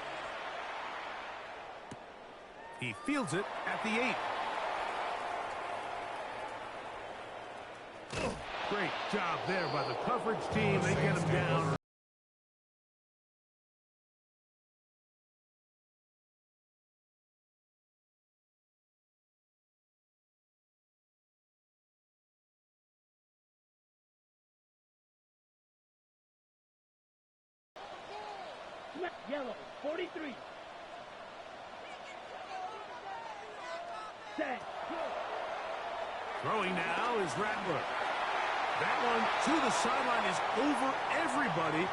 He fields it at the 8. Great job there by the coverage team. They get him down. Yellow, 43. Set. Throwing now is Rattler. That one to the sideline is over everybody.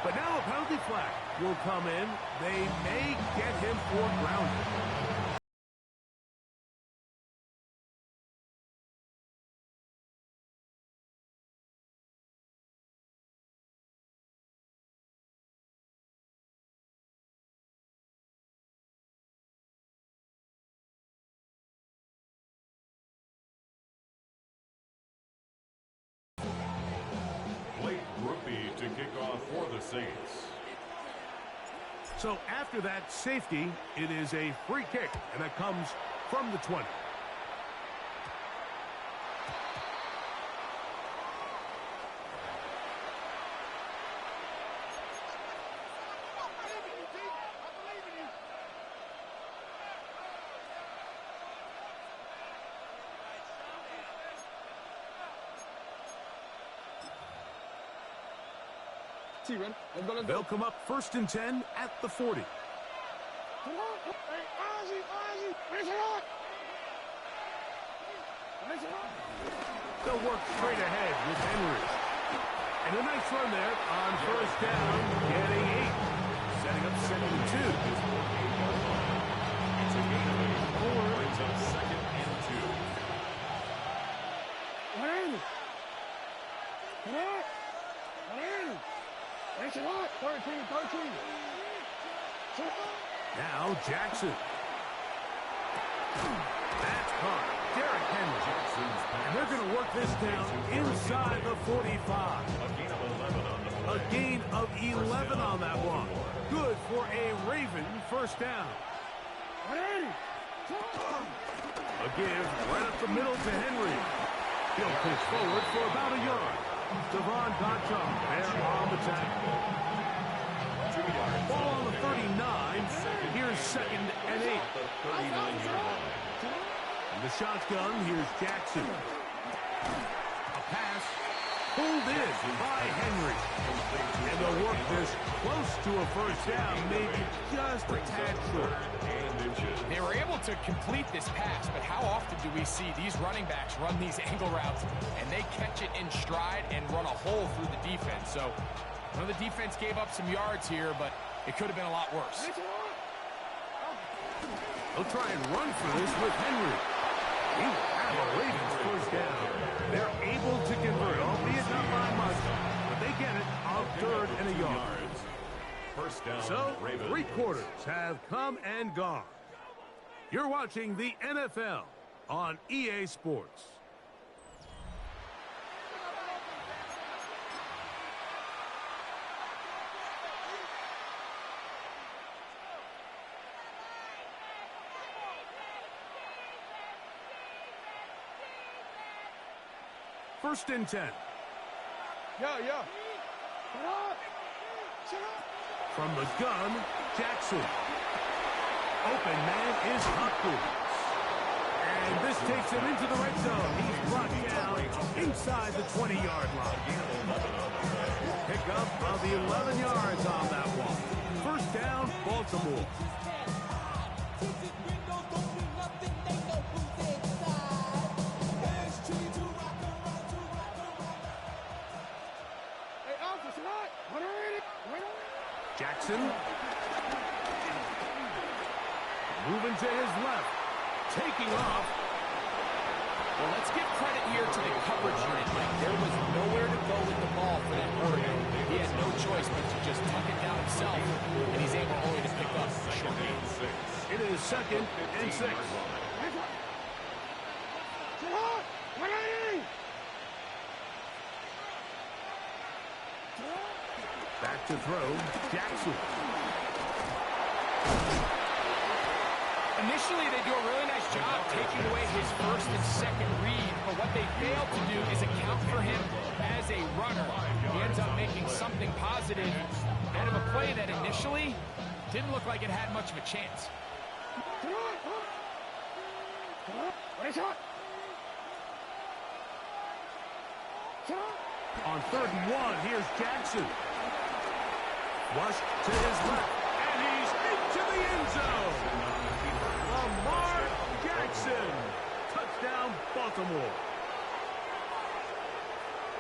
But now a penalty flag will come in. They may get him for grounding. To kick off for the Saints. So after that safety, it is a free kick, and that comes from the 20. They'll come up 1st and 10 at the 40. They'll work straight ahead with Henry. And a nice run there on 1st down, getting 8. Setting up 2nd and 2. It's a gain of 8. Brings up 2nd and 2. 13. Now Jackson. That's caught. Derrick Henry. And they're going to work this down inside the 45. A gain of 11 on that one. Good for a Raven 1st down. A give right up the middle to Henry. He'll push forward for about a yard. Devon Gottschalk there on the tackle. Ball on the 39. Here's 2nd and 8. In the shotgun, here's Jackson. A pass pulled in by Henry. And they'll work this close to a 1st down, maybe just a tad short. They were able to complete this pass, but how often do we see these running backs run these angle routes and they catch it in stride and run a hole through the defense? So, I know the defense gave up some yards here, but it could have been a lot worse. They'll try and run for this with Henry. He will have a Ravens 1st down. They're able to convert, albeit not by much, but they get it on 3rd and a yard. 1st down, So, Ravens. 3 quarters have come and gone. You're watching the NFL on EA Sports. First and 10. Yeah. From the gun, Jackson. Open man is Hopkins. And this takes him into the red zone. He's brought down inside the 20-yard line. Pick up of the 11 yards on that one. 1st down, Baltimore. Jackson. Moving to his left. Taking off. Well, let's give credit here to the coverage unit. Like, there was nowhere to go with the ball for that quarterback. He had no choice but to just tuck it down himself, and he's able only to pick up a short gain. It is 2nd and 6. to throw, Jackson. Initially, they do a really nice job taking away his first and second read, but what they fail to do is account for him as a runner. He ends up making something positive out of a play that initially didn't look like it had much of a chance. On 3rd and 1, here's Jackson. Flushed to his left, and he's into the end zone. Lamar Jackson. Touchdown, Baltimore.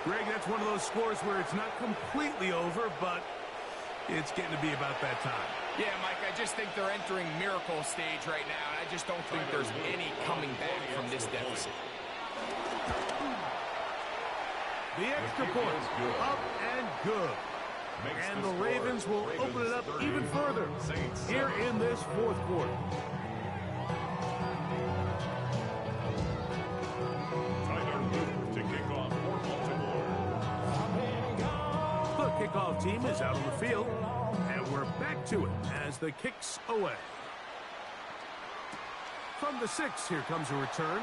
Greg, that's one of those scores where it's not completely over, but it's getting to be about that time. Yeah, Mike, I just think they're entering miracle stage right now, and I just don't think there's any coming back from this deficit. The extra point, up and good. And the Ravens will open it up even further here in this 4th quarter. Tyler Luke to kick off for Baltimore. The kickoff team is out on the field, and we're back to it as the kick's away. From the 6, here comes a return.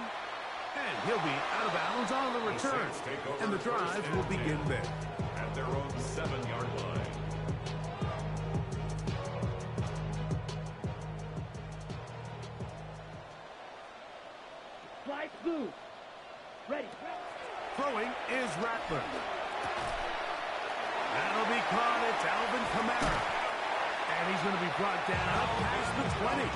And he'll be out of bounds on the return. And the drive will begin there. At their own 7-yard line. Fly blue. Ready. Throwing is Rattler. That'll be caught. It's Alvin Kamara. And he's going to be brought down past the 20.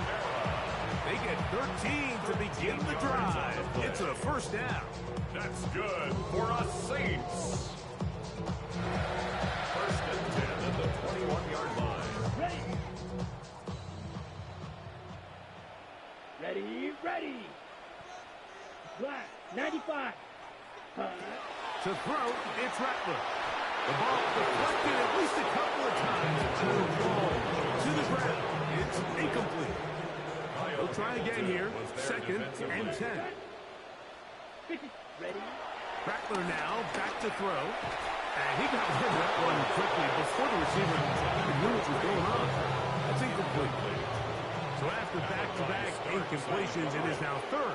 They get 13 to begin the drive. It's a first down. That's good for us Saints. 1st and 10 at the 21-yard line. Ready. Ready. Black. 95. To throw, it's Rattler. The ball deflected at least a couple of times. To the ball, to the ground. It's incomplete. We'll try again here. 2nd and 10. Ready. Rattler now back to throw. And he got rid of that one quickly before the receiver even knew what was going on. That's incomplete. So after back-to-back incompletions, it is now 3rd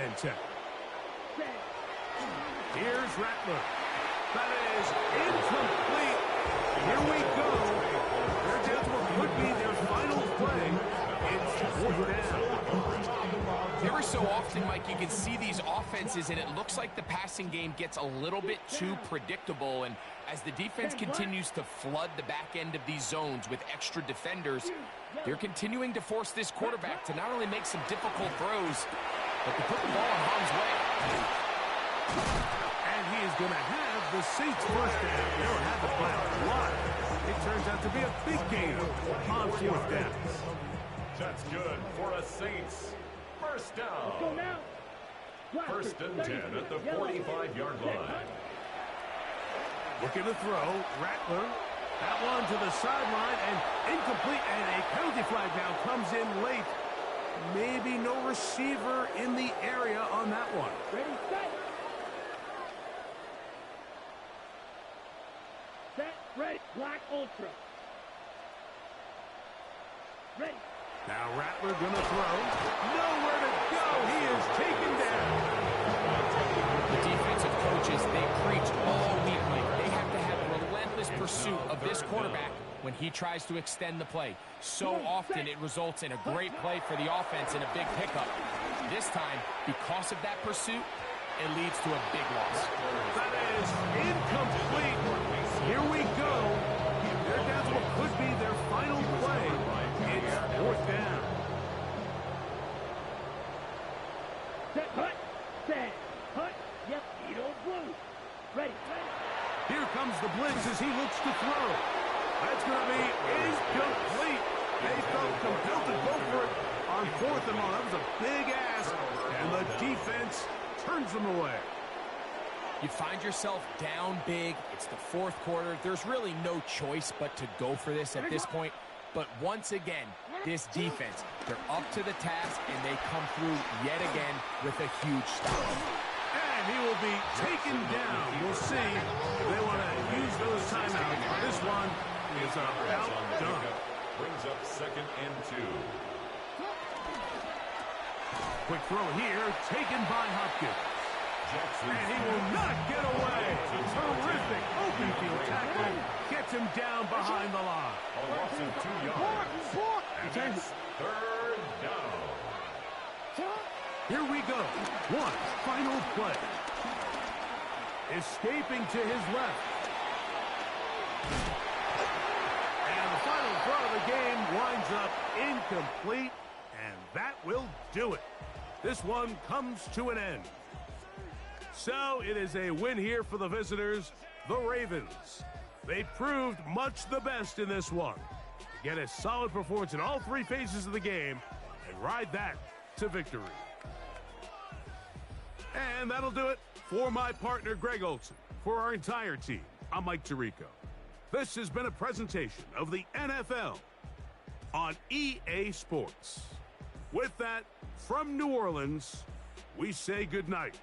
and 10. Here's Rattler. That is incomplete. Here we go. They're down to what could be their final play. It's 4th down. Every so often, Mike, you can see these offenses, and it looks like the passing game gets a little bit too predictable. And as the defense continues to flood the back end of these zones with extra defenders, they're continuing to force this quarterback to not only make some difficult throws, but to put the ball in harm's way. And he is going to have the Saints first down. They'll have it by a lot. It turns out to be a big gain on 4th down. That's good for us Saints. First down. Go now. 1st and 10 at the 45-yard line. Looking to throw. Rattler. That one to the sideline and incomplete. And a penalty flag now comes in late. Maybe no receiver in the area on that one. Ready, set. Set, ready. Black Ultra. Ready. Now Rattler gonna throw. Nowhere to go. He is taken down. The defensive coaches, they preach all week, Mike. They have to have relentless pursuit of this quarterback when he tries to extend the play. So often it results in a great play for the offense and a big pickup. This time, because of that pursuit, it leads to a big loss. That is incomplete. Here we go. They're down to what could be their final play. It's 4th down. Set, hut, set, hut, yep, Edo blue. Ready, Here comes the blitz as he looks to throw. That's going to be incomplete. They felt compelled to go for it on 4th and 1. That was a big ask, and the defense turns them away. You find yourself down big. It's the 4th quarter. There's really no choice but to go for this at this point. But once again, this defense, they're up to the task, and they come through yet again with a huge stop. And he will be taken down. We'll see if they want to use those timeouts. This one is yards about on the done. pickup. Brings up 2nd and 2. Quick throw here, taken by Hopkins. Jackson. And he will not get away. Terrific open field tackle. Gets him down behind the line. A loss of 2 yards. And that's 3rd down. Here we go. One final play. Escaping to his left. And the final throw of the game winds up incomplete. And that will do it. This one comes to an end. So it is a win here for the visitors, the Ravens. They proved much the best in this one. Get a solid performance in all 3 phases of the game and ride that to victory. And that'll do it for my partner, Greg Olson. For our entire team, I'm Mike Tirico. This has been a presentation of the NFL on EA Sports. With that, from New Orleans, we say goodnight.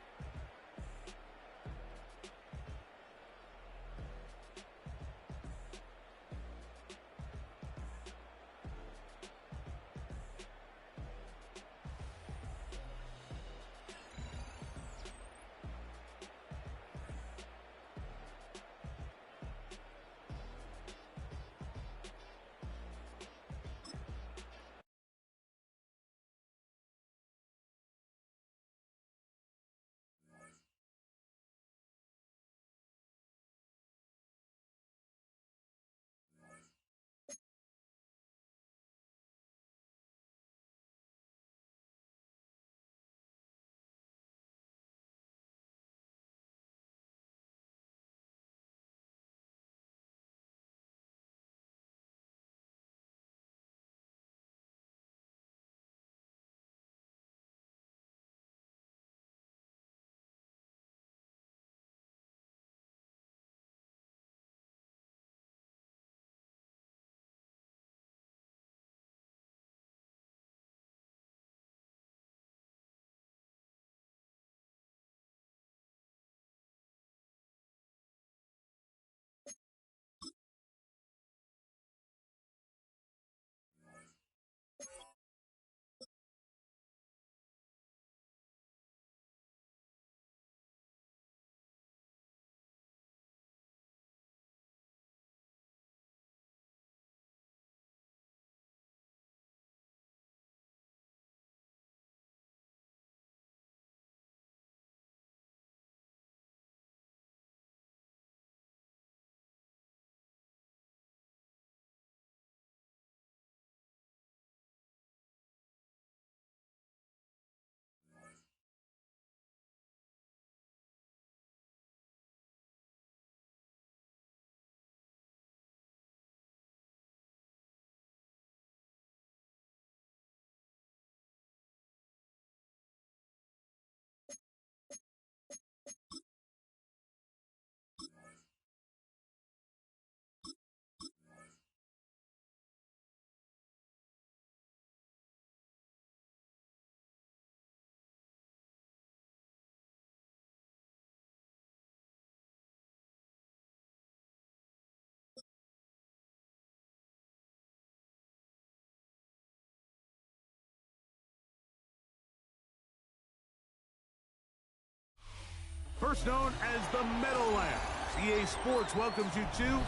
First known as the Meadowlands, EA Sports welcomes you to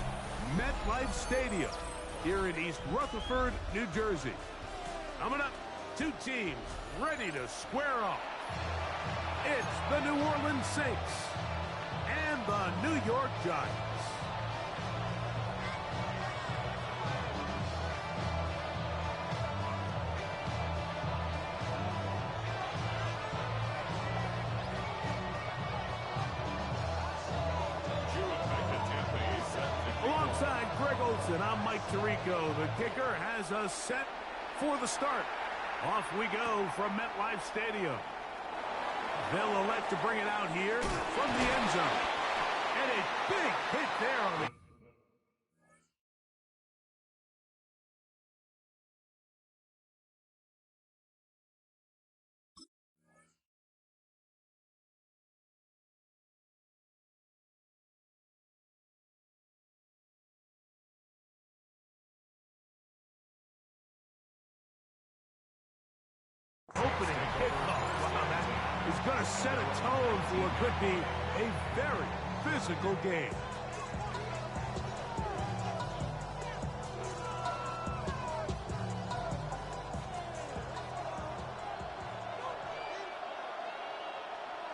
MetLife Stadium here in East Rutherford, New Jersey. Coming up, 2 teams ready to square off. It's the New Orleans Saints and the New York Giants. Alongside Greg Olson, I'm Mike Tirico. The kicker has us set for the start. Off we go from MetLife Stadium. They'll elect to bring it out here from the end zone. And a big hit there on the opening kickoff. Wow, that is going to set a tone for what could be a very physical game.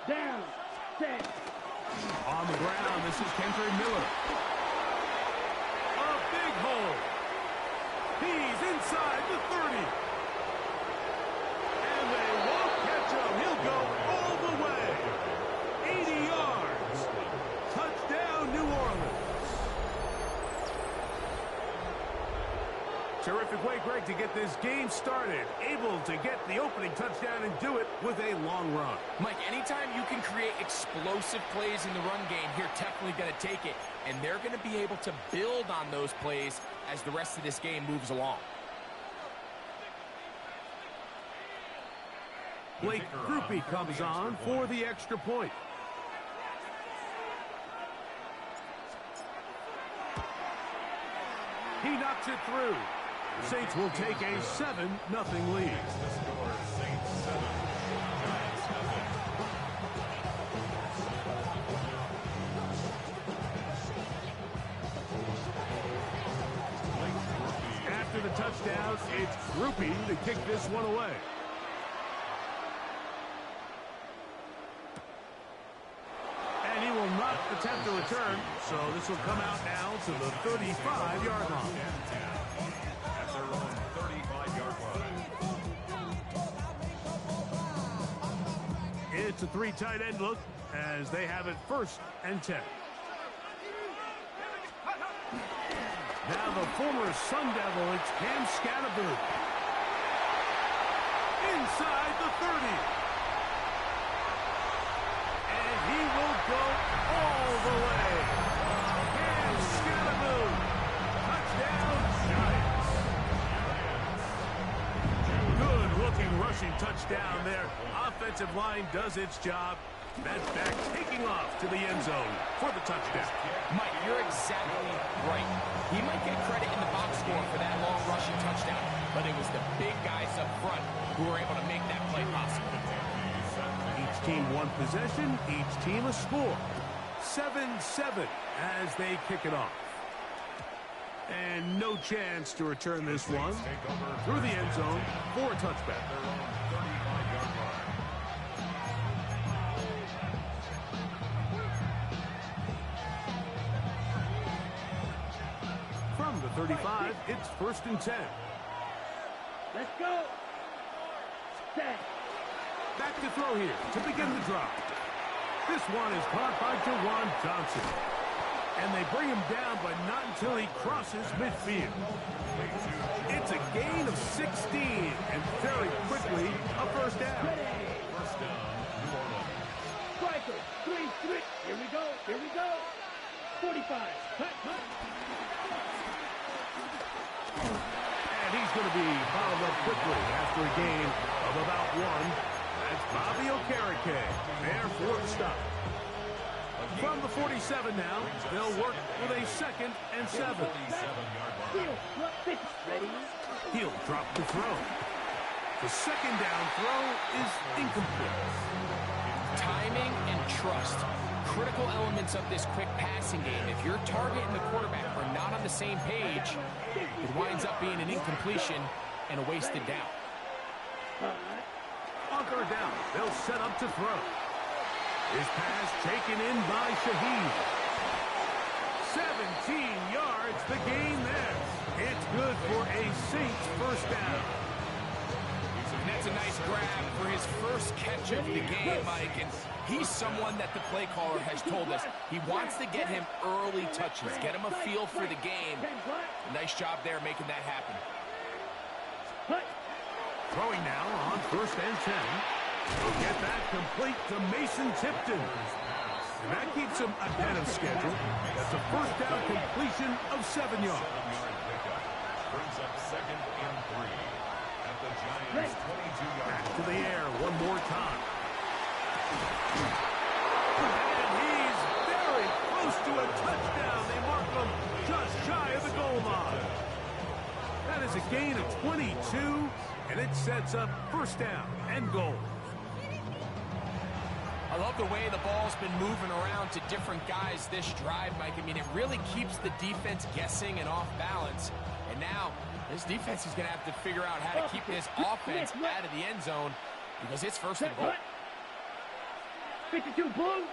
Down, set. On the ground, this is Kendre Miller. A big hole. He's inside the 30. And they won't catch him. He'll go all the way. 80 yards. Touchdown, New Orleans. Terrific way, Greg, to get this game started. Able to get the opening touchdown and do it with a long run. Mike, anytime you can create explosive plays in the run game, you're definitely going to take it. And they're going to be able to build on those plays as the rest of this game moves along. Blake Grupe comes on for the extra point. He knocks it through. Saints will take a 7-0 lead. The score, Saints 7, Giants nothing. After the touchdown, it's Grupe to kick this one away. And he will not attempt to return, so this will come out now to the 35-yard line. At their own 35-yard line. It's a 3 tight end look as they have it 1st and 10. Now the former Sun Devil, it's Cam Scatterboo. Inside the 30. And he will go all the way. Cam Scatterboo. Touchdown, Giants. Good-looking rushing touchdown there. Offensive line does its job. That's back taking off to the end zone for the touchdown. Mike, you're exactly right. He might get credit in the box score for that long rushing touchdown, but it was the big guys up front who were able to make that play possible. Each team one possession, each team a score. 7-7 as they kick it off. And no chance to return this one through the end zone for a touchback. Their own 35-yard line. From the 35, it's 1st and 10. Let's go. Set. Back to throw here to begin the drive. This one is caught by Jawan Johnson. And they bring him down, but not until he crosses midfield. It's a gain of 16, and very quickly, a 1st down. First down, New Orleans. Striker. 3-3. Here we go. Here we go. 45. Cut. And he's going to be followed up quickly after a gain of about 1. That's Bobby Okereke there for the stop. From the 47 now, they'll work with a 2nd and 7. 47-yard line. Heel. Ready? He'll drop the throw. The 2nd down throw is incomplete. Timing and trust, critical elements of this quick passing game. If your target and the quarterback are not on the same page, it winds up being an incompletion and a wasted down. On 3rd down, they'll set up to throw. His pass taken in by Shaheed. 17 yards, the gain there. It's good for a Saints 1st down. And that's a nice grab for his first catch of the game, Mike. And he's someone that the play caller has told us he wants to get him early touches, get him a feel for the game. Nice job there making that happen. Throwing now on 1st and 10. He'll get that complete to Mason Tipton. And that keeps him ahead of schedule. That's a 1st down completion of 7 yards. 7-yard pickup. Brings up 2nd and 3 at the Giants' 22-yard Back line. to the air one more time. And he's very close to a touchdown. They mark him just shy of the goal line. That is a gain of 22. And it sets up first down and goal. I love the way the ball's been moving around to different guys this drive, Mike. I mean, it really keeps the defense guessing and off balance. And now, this defense is going to have to figure out how to keep this offense out of the end zone because it's first and goal. 52 blue.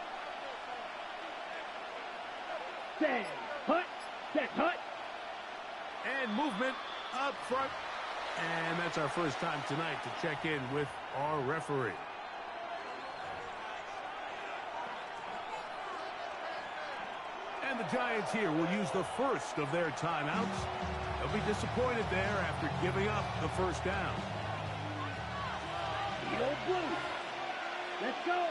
Set, hut, set, hut. And movement up front. And that's our first time tonight to check in with our referee. And the Giants here will use the first of their timeouts. They'll be disappointed there after giving up the first down. Yellow blue. Let's go.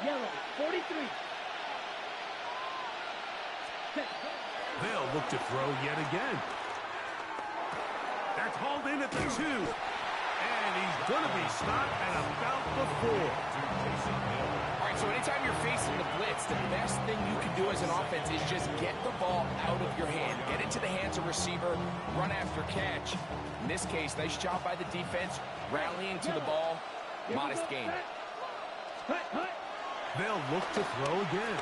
Yellow, 43. They'll look to throw yet again. That's hauled in at the 2. And he's going to be stopped at about the 4. All right, so anytime you're facing the blitz, the best thing you can do as an offense is just get the ball out of your hand. Get it to the hands of receiver, run after catch. In this case, nice job by the defense, rallying to the ball. Modest gain. They'll look to throw again.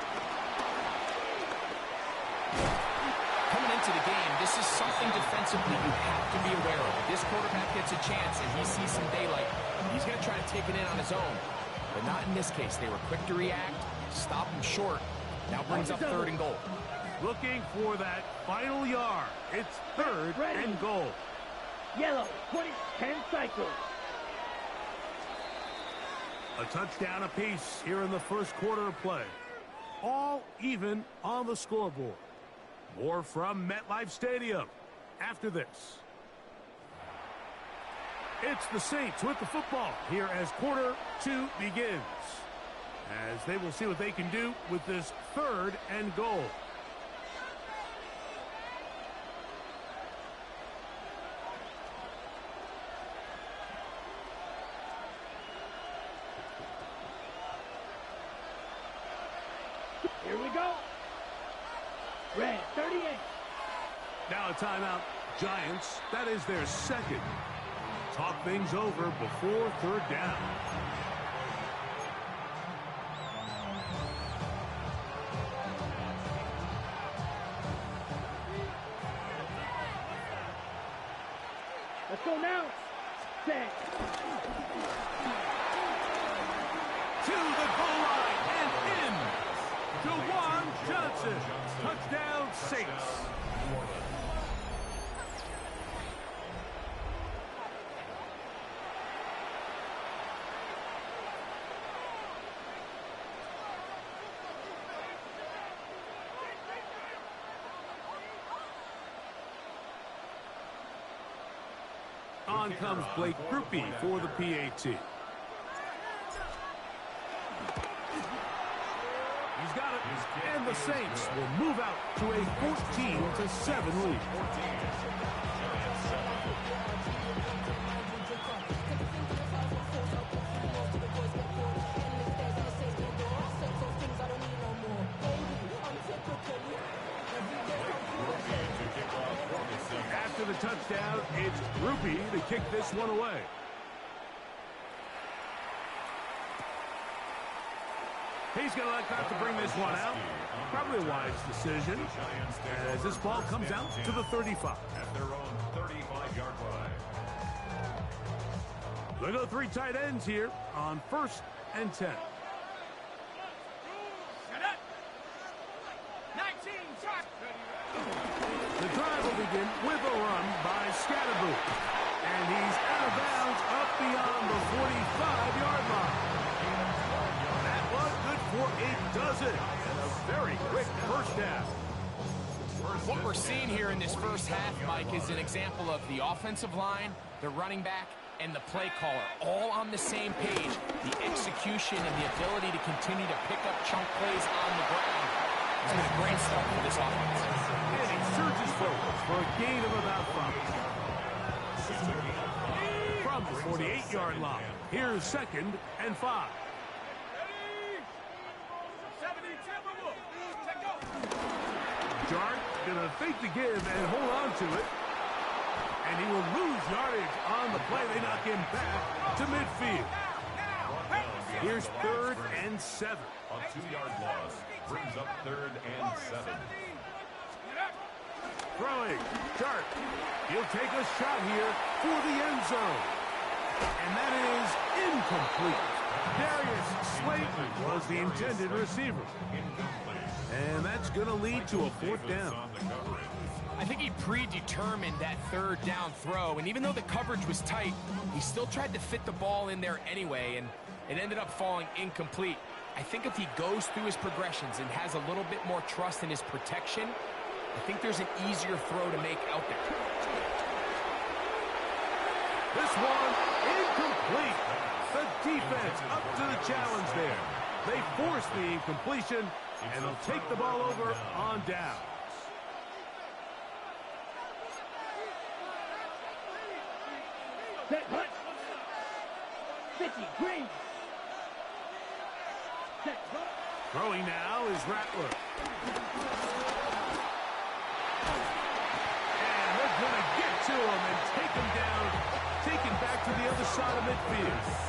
Coming into the game, this is something defensively you have to be aware of. If this quarterback gets a chance and he sees some daylight, he's going to try to take it in on his own. But not in this case. They were quick to react, stop him short. Now brings up third and goal. Looking for that final yard. It's third and goal. Yellow, 20, 10 cycles. A touchdown apiece here in the first quarter of play. All even on the scoreboard. More from MetLife Stadium after this. It's the Saints with the football here as quarter 2 begins. As they will see what they can do with this third and goal. Here we go. Red, 38. Now a timeout. Giants, that is their second. Talk things over before third down. Let's go now. Set. To the goal line and in. Jawan Johnson. Touchdown, Saints. On comes Blake Grupe for the PAT. He's got it, and the Saints will move out to a 14-7 lead. After the touchdown, it's Grupe to kick this one away. He's going to like that to bring this one out. Probably a wise decision as this ball comes out to the 35. At their own 35-yard line. They go 3 tight ends here on 1st and 10. The drive will begin with a run by Scatterboo. And he's out of bounds up beyond the 45-yard line. That was good for a dozen. And a very quick first down. What we're seeing here in this first half, Mike, is an example of the offensive line, the running back, and the play caller all on the same page. The execution and the ability to continue to pick up chunk plays on the ground. It's been a great start for this offense. And he surges forward for a gain of about 5. From the 48-yard line, here's 2nd and 5. Jart gonna fake the give and hold on to it. And he will lose yardage on the play. They knock him back to midfield. Here's 3rd and 7. A 2-yard loss brings up 3rd and 7. Throwing. Sharp. He'll take a shot here for the end zone. And that is incomplete. Darius Slayton was the intended receiver. And that's going to lead to a 4th down. I think he predetermined that 3rd down throw, and even though the coverage was tight, he still tried to fit the ball in there anyway, and it ended up falling incomplete. I think if he goes through his progressions and has a little bit more trust in his protection, I think there's an easier throw to make out there. This one, incomplete. The defense up to the challenge there. They force the incompletion, and they'll take the ball over on down. Set hut. 50 green. Set hut. Throwing now is Rattler. And they're going to get to him and take him down, taken back to the other side of midfield.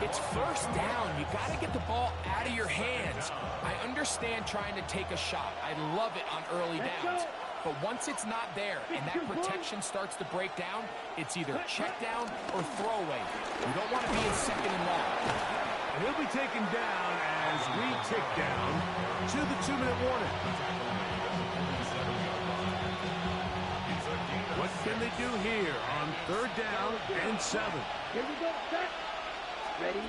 It's 1st down. You got to get the ball out of your hands. I understand trying to take a shot. I love it on early downs. But once it's not there and that protection starts to break down, it's either check down or throwaway. You don't want to be in 2nd and long. And he'll be taken down as we tick down to the 2-minute warning. What can they do here on 3rd down and 7? Here we go, set. Ready?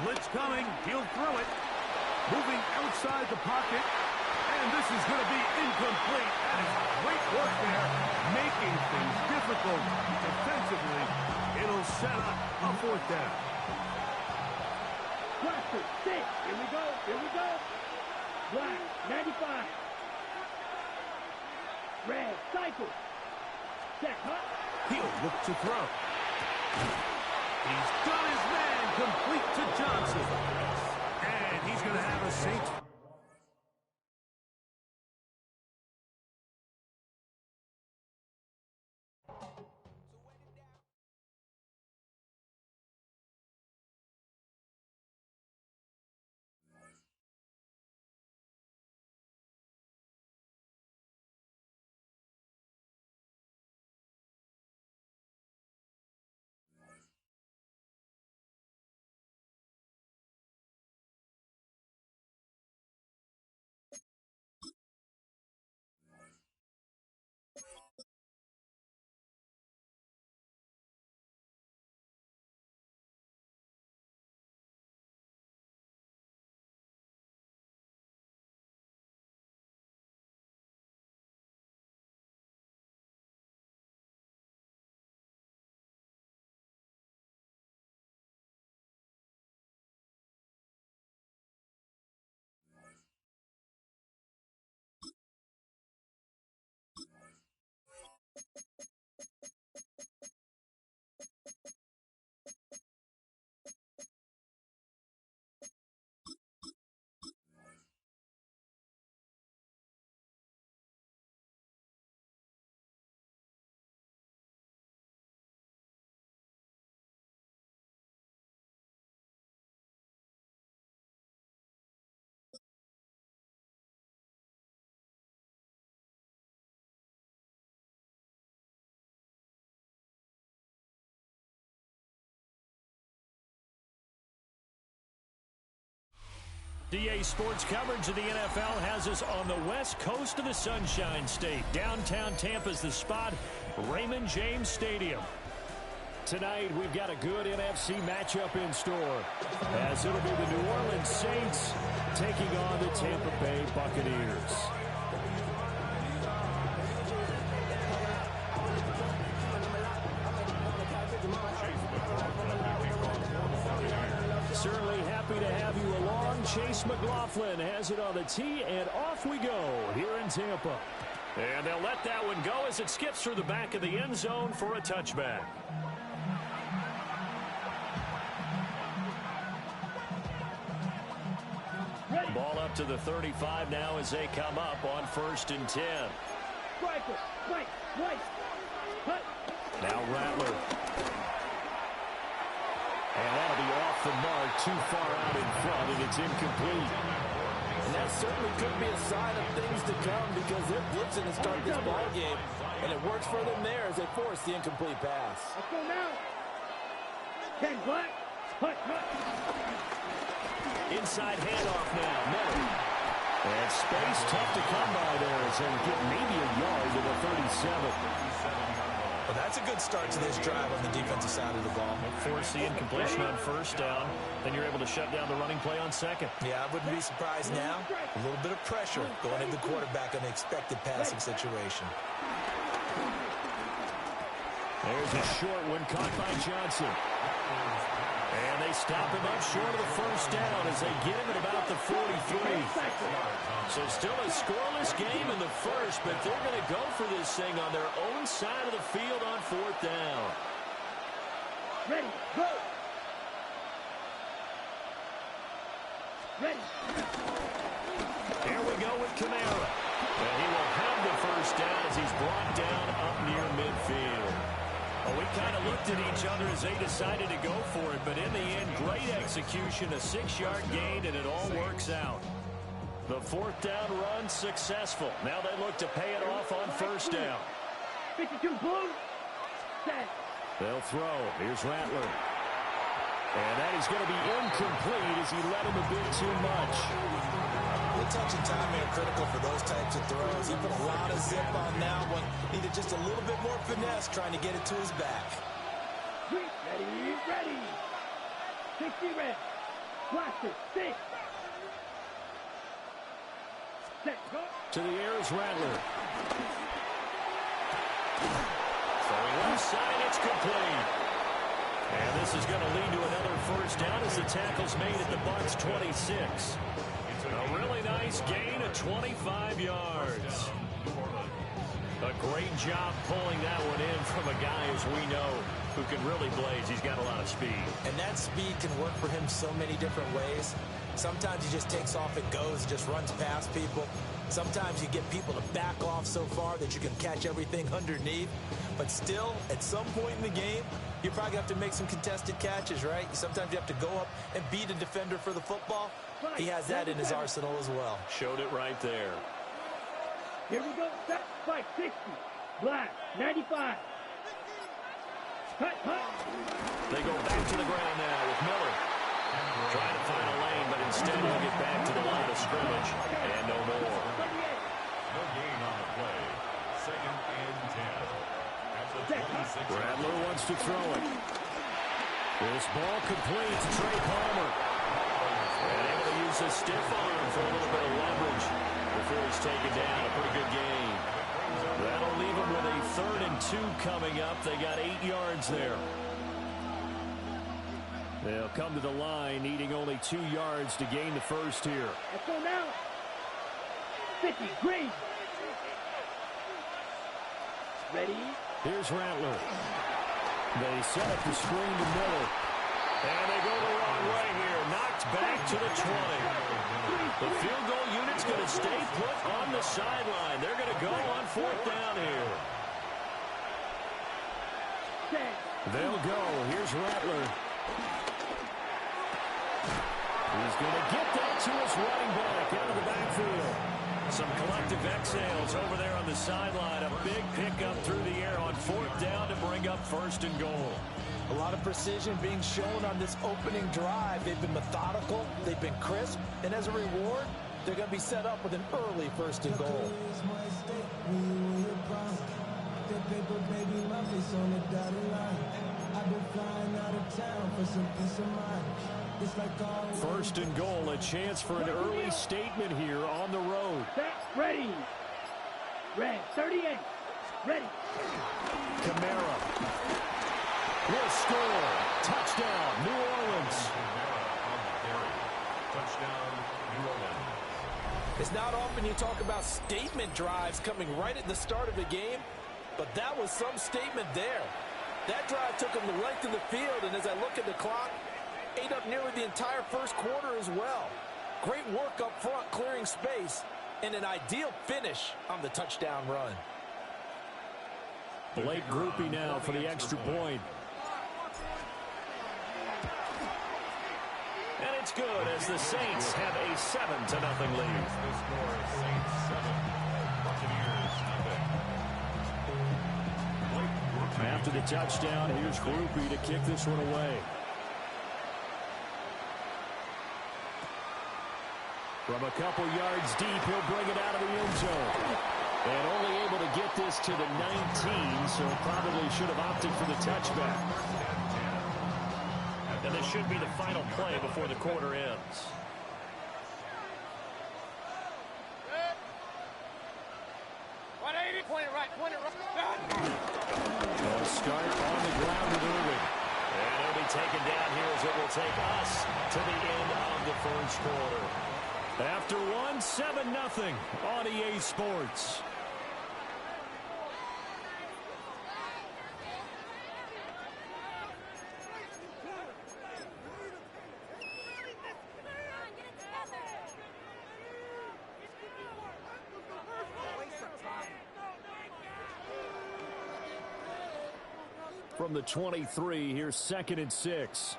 Blitz coming. He'll throw it. Moving outside the pocket. And this is going to be incomplete. That is great work there, making things difficult defensively. It'll set up a 4th down. Cluster, 6. Here we go. Here we go. Black, 95. Red, cycle. Set hut. He'll look to throw. He's done his man, complete to Johnson. And he's going to have a Saints. DA Sports coverage of the NFL has us on the west coast of the Sunshine State. Downtown Tampa's the spot, Raymond James Stadium. Tonight, we've got a good NFC matchup in store, as it'll be the New Orleans Saints taking on the Tampa Bay Buccaneers. Certainly happy to have you along. Chase McLaughlin has it on the tee, and off we go here in Tampa. And they'll let that one go as it skips through the back of the end zone for a touchback. Ball up to the 35 now as they come up on 1st and 10. Striker, right, right. Now Rattler. And that'll be off the mark, too far out in front, and it's incomplete. And that certainly could be a sign of things to come because they're blitzing to start this ball game, and it works for them there as they force the incomplete pass. Let's go now. 10 black. Hut. Inside handoff now. Miller. And space tough to come by there as they get maybe a yard to the 37. Well, that's a good start to this drive on the defensive side of the ball. Force the incompletion on first down. Then you're able to shut down the running play on second. Yeah, I wouldn't be surprised now. A little bit of pressure going into the quarterback in an expected passing situation. There's a short one caught by Johnson. And they stop him up short of the first down as they get him at about the 43. So still a scoreless game in the first, but they're going to go for this thing on their own side of the field on fourth down. Ready, go. Ready. Here we go with Kamara. And he will have the first down as he's brought down up near midfield. Well, we kind of looked at each other as they decided to go for it, but in the end, great execution, a 6-yard gain, and it all works out. The fourth down run successful. Now they look to pay it off on first down. 52 blue. Set. They'll throw. Here's Rattler. And that is going to be incomplete as he led him a bit too much. The touch and timing are critical for those types of throws. He put a lot of zip on that one. Needed just a little bit more finesse trying to get it to his back. Ready. 60 red. Blaster, 6. Set, go. To the air is Rattler. Throwing left side, it's complete. And this is going to lead to another first down as the tackle's made at the Bucs 26. A really nice gain of 25 yards. A great job pulling that one in from a guy, as we know, who can really blaze. He's got a lot of speed. And that speed can work for him so many different ways. Sometimes he just takes off and goes, just runs past people. Sometimes you get people to back off so far that you can catch everything underneath. But still, at some point in the game, you probably have to make some contested catches, right? Sometimes you have to go up and beat a defender for the football. He has that in his arsenal as well. Showed it right there. Here we go. Set. 560. Black. 95. Hut. They go back to the ground now with Miller. Trying to find a lane, but instead he'll get back to the line of scrimmage. And no more. No gain on the play. 2nd and 10. At the 26. Rattler wants to throw it. This ball complete to Trey Palmer. And able to use a stiff arm for a little bit of leverage before he's taken down. A pretty good game. That'll leave him with a 3rd and 2 coming up. They got 8 yards there. They'll come to the line, needing only 2 yards to gain the first here. Let's go now. 50 green. Ready. Here's Rattler. They set up the screen to Miller. And they go the wrong way here. Knocked back to the 20. The field goal unit's going to stay put on the sideline. They're going to go on 4th down here. They'll go. Here's Rattler. He's going to get that to his running back out of the backfield. Some collective exhales over there on the sideline. A big pickup through the air on 4th down to bring up 1st and goal. A lot of precision being shown on this opening drive. They've been methodical. They've been crisp. And as a reward, they're going to be set up with an early 1st and goal. First and goal, a chance for an early statement here on the road. Ready. Red, 38. Ready. Kamara will score. Touchdown, New Orleans. Touchdown, New Orleans. It's not often you talk about statement drives coming right at the start of the game, but that was some statement there. That drive took them the length of the field, and as I look at the clock, ate up nearly the entire first quarter as well. Great work up front, clearing space, and an ideal finish on the touchdown run. Blake Grupe now for the extra point. And it's good as the Saints have a 7-0 lead. The score is Saints 7, Buccaneers nothing. After the touchdown, here's Grupe to kick this one away. From a couple yards deep, he'll bring it out of the end zone. And only able to get this to the 19, so probably should have opted for the touchback. And this should be the final play before the quarter ends. A start on the ground with Irwin. And he'll be taken down here as it will take us to the end of the first quarter. After one, 7-0 on EA Sports. From the 23, here's 2nd and 6.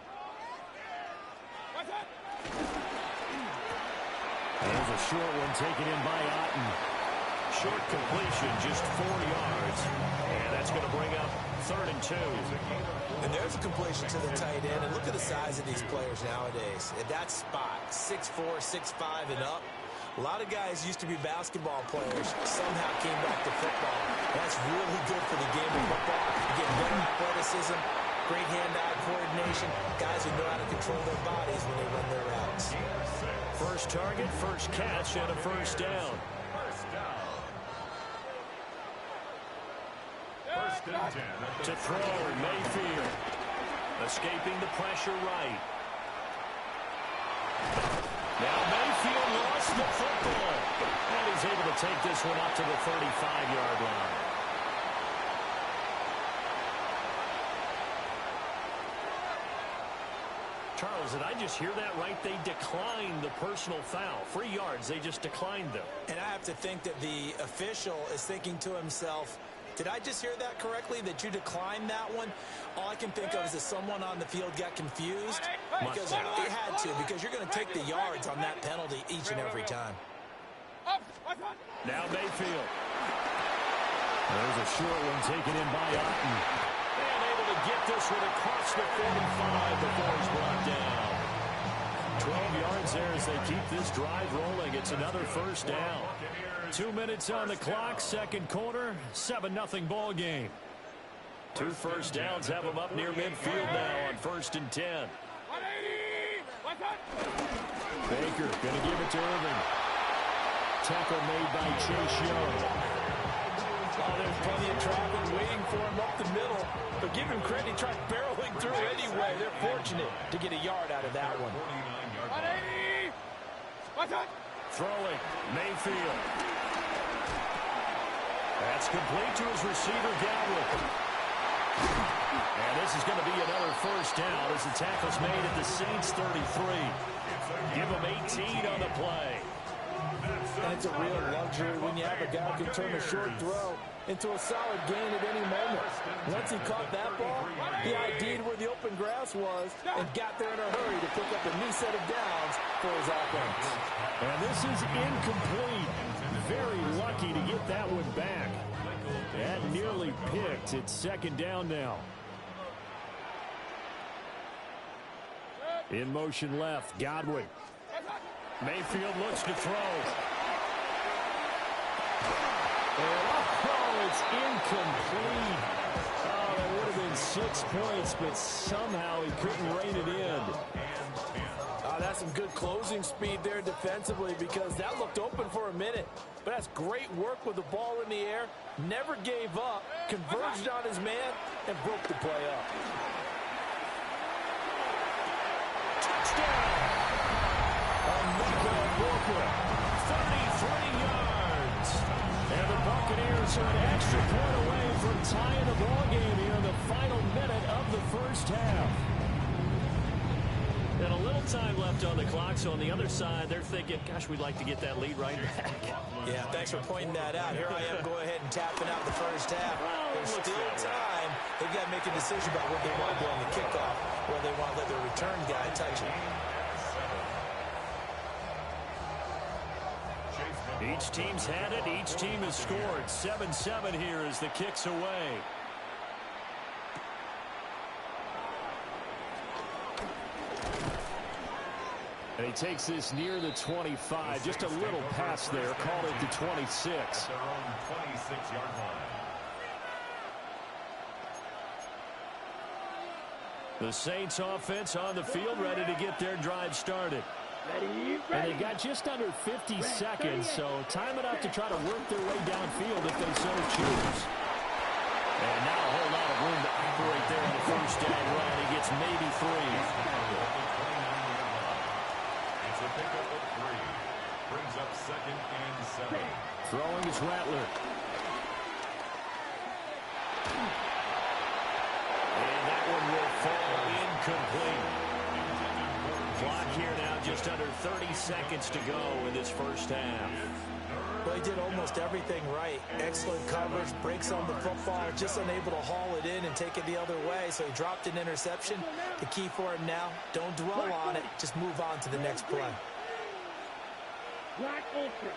There's a short one taken in by Otten. Short completion, just 4 yards. And that's going to bring up 3rd and 2. And there's a completion to the tight end. And look at the size of these players nowadays. At that spot, 6'4", 6'5", and up. A lot of guys used to be basketball players, somehow came back to football. That's really good for the game of football. You get better athleticism, great hand-eye coordination, guys who know how to control their bodies when they run their routes. First target, first catch, and a first down. First and 10. To throw, Mayfield. Escaping the pressure right. Now Mayfield lost the football. And he's able to take this one up to the 35-yard line. Charles, did I just hear that right? They declined the personal foul. 3 yards, they just declined them. And I have to think that the official is thinking to himself, did I just hear that correctly, that you declined that one? All I can think of is that someone on the field got confused. Because it had to, because you're going to take the yards on that penalty each and every time. Now Mayfield. There's a short one taken in by Otten. And able to get this one across the 45 before he's brought down. 12 yards there as they keep this drive rolling. It's another first down. 2 minutes on the clock, second quarter, 7-0 ball game. 2 first downs have them up near midfield now on 1st and 10. Baker going to give it to Irvin. Tackle made by Chase Young. Oh, there's plenty of traffic waiting for him up the middle. But give him credit, he tried barreling through anyway. They're fortunate to get a yard out of that one. Throwing, Mayfield. That's complete to his receiver, Godwin. And this is going to be another first down as the tackle's made at the Saints 33. Give him 18 on the play. And it's a real luxury when you have a guy who can turn a short throw into a solid gain at any moment. Once he caught that ball, he ID'd where the open grass was and got there in a hurry to pick up a new set of downs for his offense. And this is incomplete. Very lucky to get that one back. That nearly picked. It's 2nd down now. In motion left, Godwin. Mayfield looks to throw. Oh, it's incomplete. Oh, that would have been 6 points, but somehow he couldn't rein it in. That's some good closing speed there defensively because that looked open for a minute. But that's great work with the ball in the air. Never gave up, converged on his man, and broke the play up. Touchdown! Michael Booker, 33 yards. And the Buccaneers are an extra point away from tying the ball game here in the final minute of the first half. And a little time left on the clock, so on the other side, they're thinking, gosh, we'd like to get that lead right back. Yeah, thanks for pointing that out. Here I am going ahead and tapping out the first half. There's still time. They've got to make a decision about what they want to do on the kickoff, or they want to let their return guy touch it. Each team's had it. Each team has scored. 7-7 here as the kick's away. And he takes this near the 25. Just a little pass there. Called it the 26. At their own 26-yard line. The Saints offense on the field, ready to get their drive started. Ready, And they got just under 50 seconds, so time enough to try to work their way downfield if they so choose. And now a whole lot of room to operate there on the first down run. He gets maybe 3. It's a pickup of 3. Brings up 2nd and 7. Throwing is Rattler. And that one will fall incomplete. Clock here now, just under 30 seconds to go in this first half. Well, he did almost everything right. Excellent coverage, breaks on the football, just unable to haul it in and take it the other way, so he dropped an interception. The key for him now, don't dwell on it, just move on to the next play. Black ultra.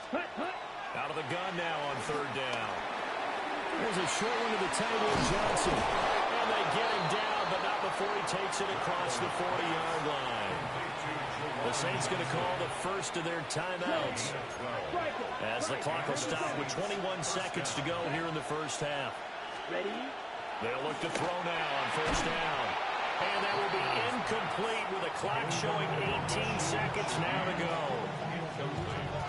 Hut, hut. Out of the gun now on 3rd down. There's a short one to the tight end, Johnson. And they get him down, but not before he takes it across the 40-yard line. The Saints going to call the first of their timeouts as the clock will stop with 21 seconds to go here in the first half. Ready? They'll look to throw now on 1st down. And that will be incomplete with a clock showing 18 seconds now to go.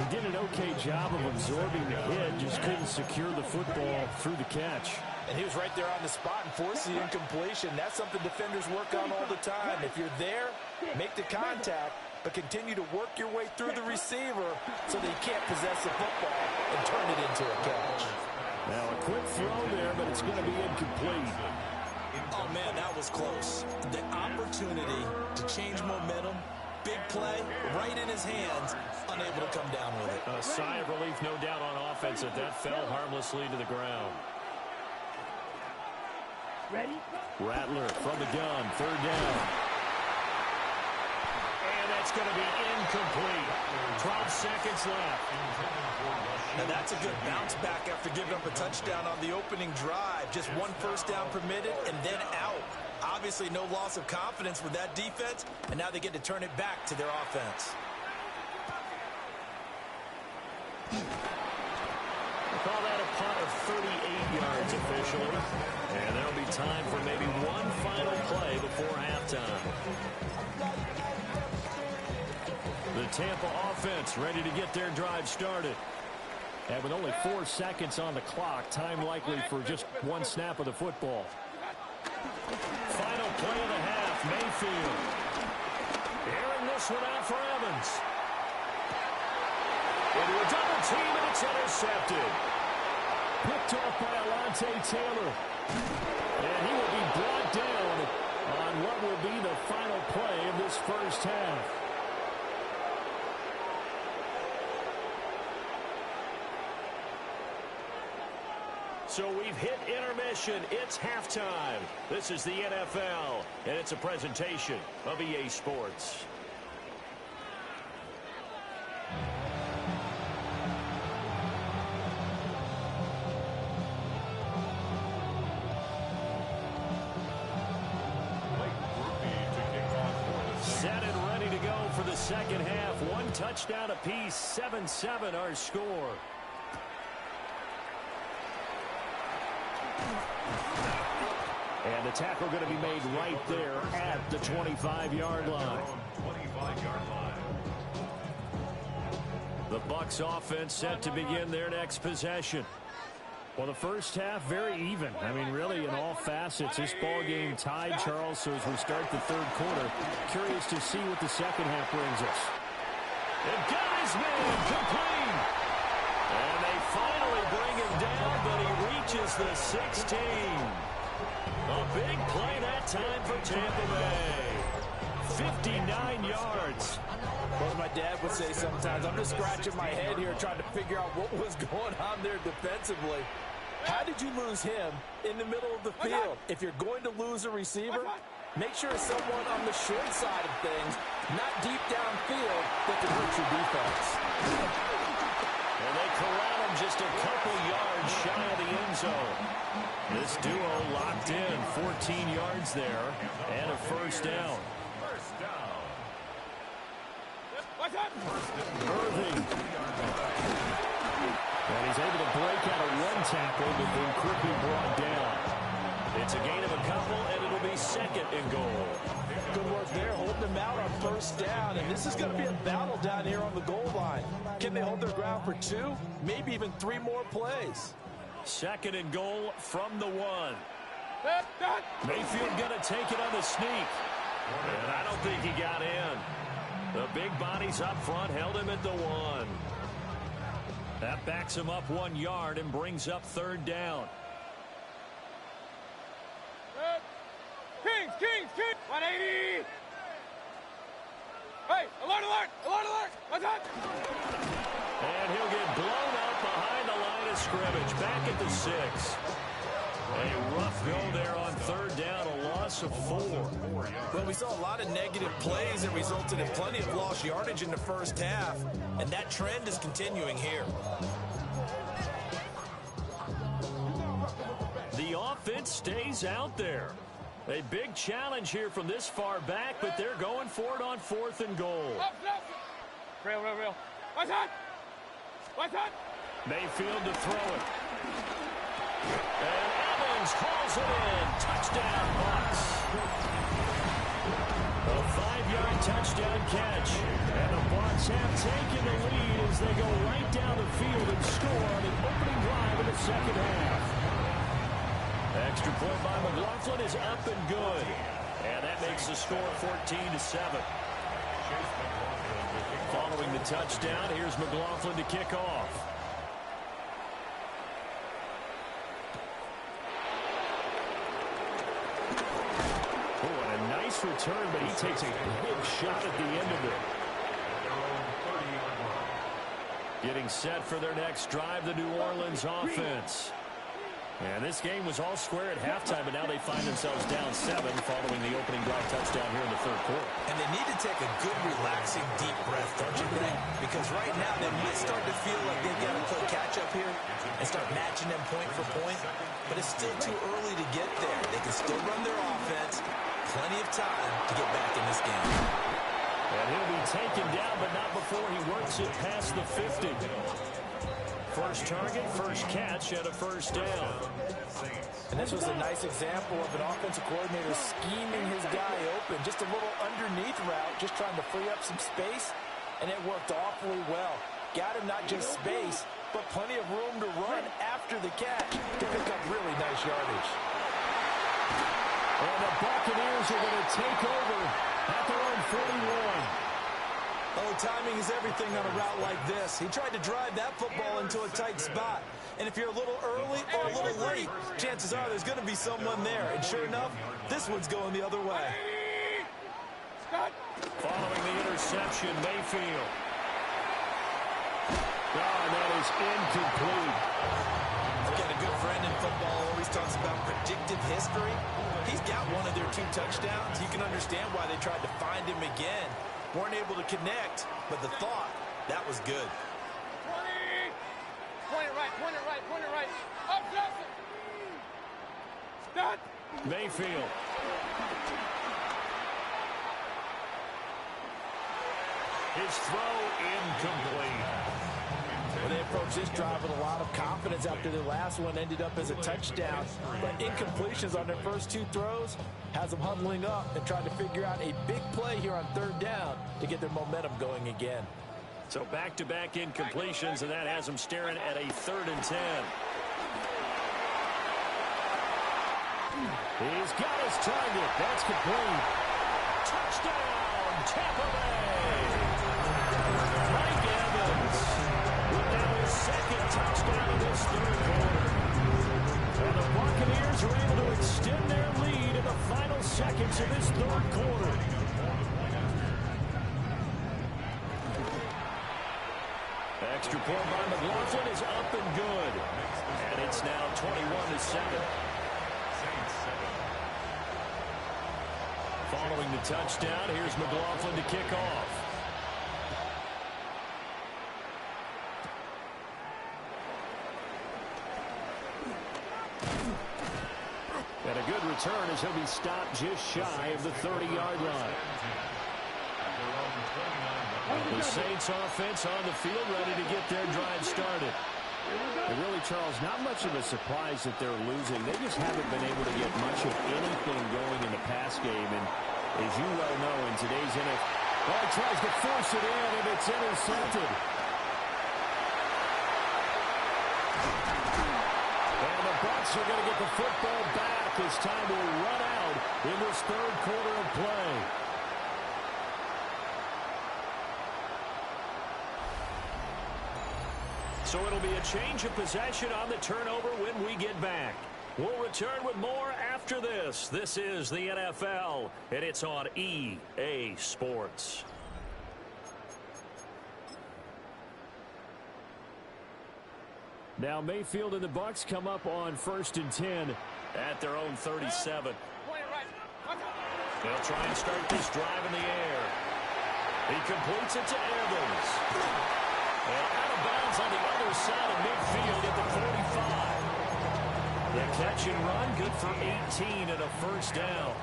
He did an okay job of absorbing the hit, just couldn't secure the football through the catch. And he was right there on the spot and forced the incompletion. That's something defenders work on all the time. If you're there, make the contact, but continue to work your way through the receiver so that he can't possess the football and turn it into a catch. Now a quick throw there, but it's going to be incomplete. Oh, man, that was close. The opportunity to change momentum, big play, right in his hands, unable to come down with it. A sigh of relief, no doubt, on offense that fell harmlessly to the ground. Ready? Rattler from the gun, 3rd down. And that's going to be incomplete. 12 seconds left. And that's a good bounce back after giving up a touchdown on the opening drive. Just 1 first down permitted and then out. Obviously no loss of confidence with that defense, and now they get to turn it back to their offense. We'll call that a punt of 38 yards officially. And there'll be time for maybe one final play before halftime. The Tampa offense ready to get their drive started. And with only 4 seconds on the clock, time likely for just 1 snap of the football. Final play of the half, Mayfield. Airing this one out for Evans. Into a double team, and it's intercepted. Picked off by Alontae Taylor. And he will be brought down on what will be the final play of this first half. So we've hit intermission. It's halftime. This is the NFL, and it's a presentation of EA Sports. Set and ready to go for the second half. 1 touchdown apiece, 7-7 our score. And the tackle going to be made right there at the 25-yard line. The Bucs offense set to begin their next possession. Well, the first half, very even. I mean, really, in all facets, this ball game tied, Charles. So as we start the 3rd quarter, curious to see what the second half brings us. And got his man complete. And they finally bring him down, but he reaches the 16. A big play that time for Tampa Bay. 59 yards. Well, my dad would say sometimes, I'm just scratching my head here trying to figure out what was going on there defensively. How did you lose him in the middle of the field? If you're going to lose a receiver, make sure it's someone on the short side of things, not deep downfield, that can hurt your defense. And they corral him just a couple yards shy of the end zone. This duo locked in, 14 yards there, and a first down. First down. Irving. And he's able to break out of one tackle, but then quickly brought down. It's a gain of a couple, and it'll be second and goal. Good work there, holding them out on first down, and this is going to be a battle down here on the goal line. Can they hold their ground for 2, maybe even 3 more plays? Second and goal from the 1. Mayfield going to take it on the sneak. And I don't think he got in. The big bodies up front held him at the 1. That backs him up 1 yard and brings up third down. Kings! 180! Hey, alert! What's up? And he'll get blown up behind the line of scrimmage. Back at the 6. A rough go there on third down, a loss of 4. Well, we saw a lot of negative plays that resulted in plenty of lost yardage in the first half, and that trend is continuing here. The offense stays out there. A big challenge here from this far back, but they're going for it on 4th and goal. Real. What's up? Mayfield to throw it. And Evans hauls it in. Touchdown, Bucs. A 5-yard touchdown catch. And the Bucs have taken the lead as they go right down the field and score on the opening drive of the second half. Extra point by McLaughlin is up and good. And that makes the score 14-7. Following the touchdown, here's McLaughlin to kick off. Nice return, but he takes a big shot at the end of it. Getting set for their next drive, the New Orleans offense. And this game was all square at halftime, but now they find themselves down 7 following the opening drive touchdown here in the third quarter. And they need to take a good, relaxing, deep breath, don't you think? Because right now they might start to feel like they've got to play catch-up here and start matching them point for point. But it's still too early to get there. They can still run their offense. Plenty of time to get back in this game. And he'll be taken down, but not before he works it past the 50. First target, first catch, and a first down. And this was a nice example of an offensive coordinator scheming his guy open. Just a little underneath route, just trying to free up some space, and it worked awfully well. Got him not just space, but plenty of room to run after the catch to pick up really nice yardage. And the Buccaneers are going to take over at their own 41. Oh, timing is everything on a route like this. He tried to drive that football into a tight spot. And if you're a little early or a little late, chances are there's going to be someone there. And sure enough, this one's going the other way. Following the interception, Mayfield. Oh, that is incomplete. I've got a good friend in football who always talks about predictive history. He's got one of their 2 touchdowns. You can understand why they tried to find him again. Weren't able to connect, but the thought, that was good. 20! Point it right. Up, Justin! Stop! Mayfield. His throw incomplete. Well, they approached this drive with a lot of confidence after their last one ended up as a touchdown. But incompletions on their first 2 throws has them huddling up and trying to figure out a big play here on third down to get their momentum going again. So back-to-back incompletions, and that has them staring at a 3rd and 10. He's got his target. That's complete. Touchdown, Tampa Bay. Mike Evans with now his 2nd touchdown of this third quarter. And the Buccaneers are able to extend their lead in the final seconds of this third quarter. Extra point by McLaughlin is up and good. And it's now 21-7. Following the touchdown, here's McLaughlin to kick off. And a good return as he'll be stopped just shy of the 30-yard line. The Saints offense on the field ready to get their drive started. And really, Charles, not much of a surprise that they're losing. They just haven't been able to get much of anything going in the pass game. And as you well know, in today's NFL, he tries to force it in, and it's intercepted. And the Bucs are going to get the football back as time will run out in this third quarter of play. So it'll be a change of possession on the turnover when we get back. We'll return with more after this. This is the NFL, and it's on EA Sports. Now Mayfield and the Bucs come up on 1st and 10 at their own 37. They'll try and start this drive in the air. He completes it to Evans. And out of bounds on the other side of midfield at the 45. The catch and run, good for 18 and a first down.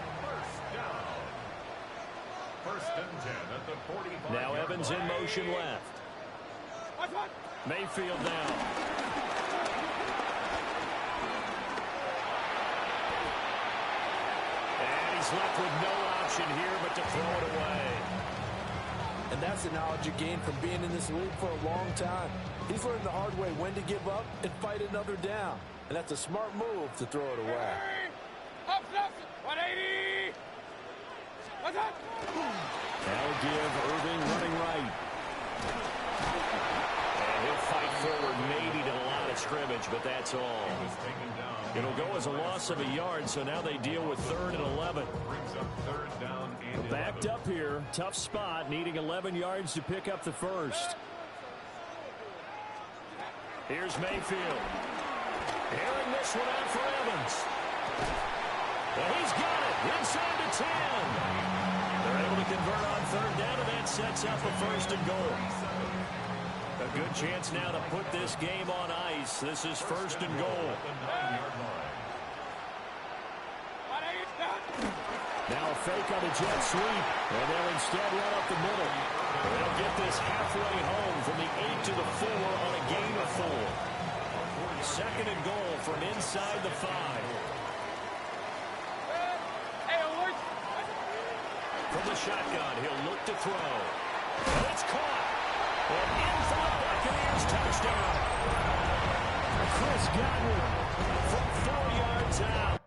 First and 10 at the 45. Now Evans in motion left. Mayfield now. And he's left with no option here but to throw it away. And that's the knowledge you gain from being in this league for a long time. He's learned the hard way when to give up and fight another down. And that's a smart move to throw it away. 180. That'll give Irving running right. And he'll fight forward maybe to the line of scrimmage, but that's all. It'll go as a loss of a yard, so now they deal with 3rd and 11. Brings up 3rd down and 11. Backed up here, tough spot, needing 11 yards to pick up the first. Here's Mayfield. Airing this one out for Evans. And he's got it inside the 10. They're able to convert on 3rd down, and that sets up a 1st and goal. A good chance now to put this game on ice. This is 1st and goal. Now a fake on the jet sweep, and they'll instead run up the middle. They'll get this halfway home from the 8 to the 4 on a gain of 4. 2nd and goal from inside the 5. From the shotgun, he'll look to throw. And it's caught. And in for the Buccaneers touchdown. Chris Godwin from 4 yards out.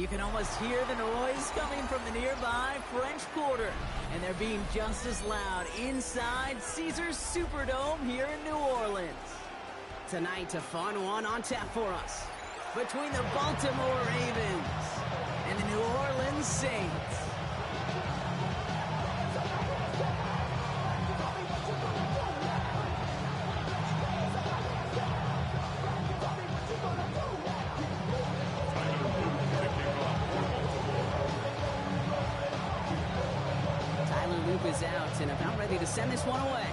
You can almost hear the noise coming from the nearby French Quarter. And they're being just as loud inside Caesars Superdome here in New Orleans. Tonight, a fun one on tap for us. Between the Baltimore Ravens and the New Orleans Saints. Is out and about ready to send this one away.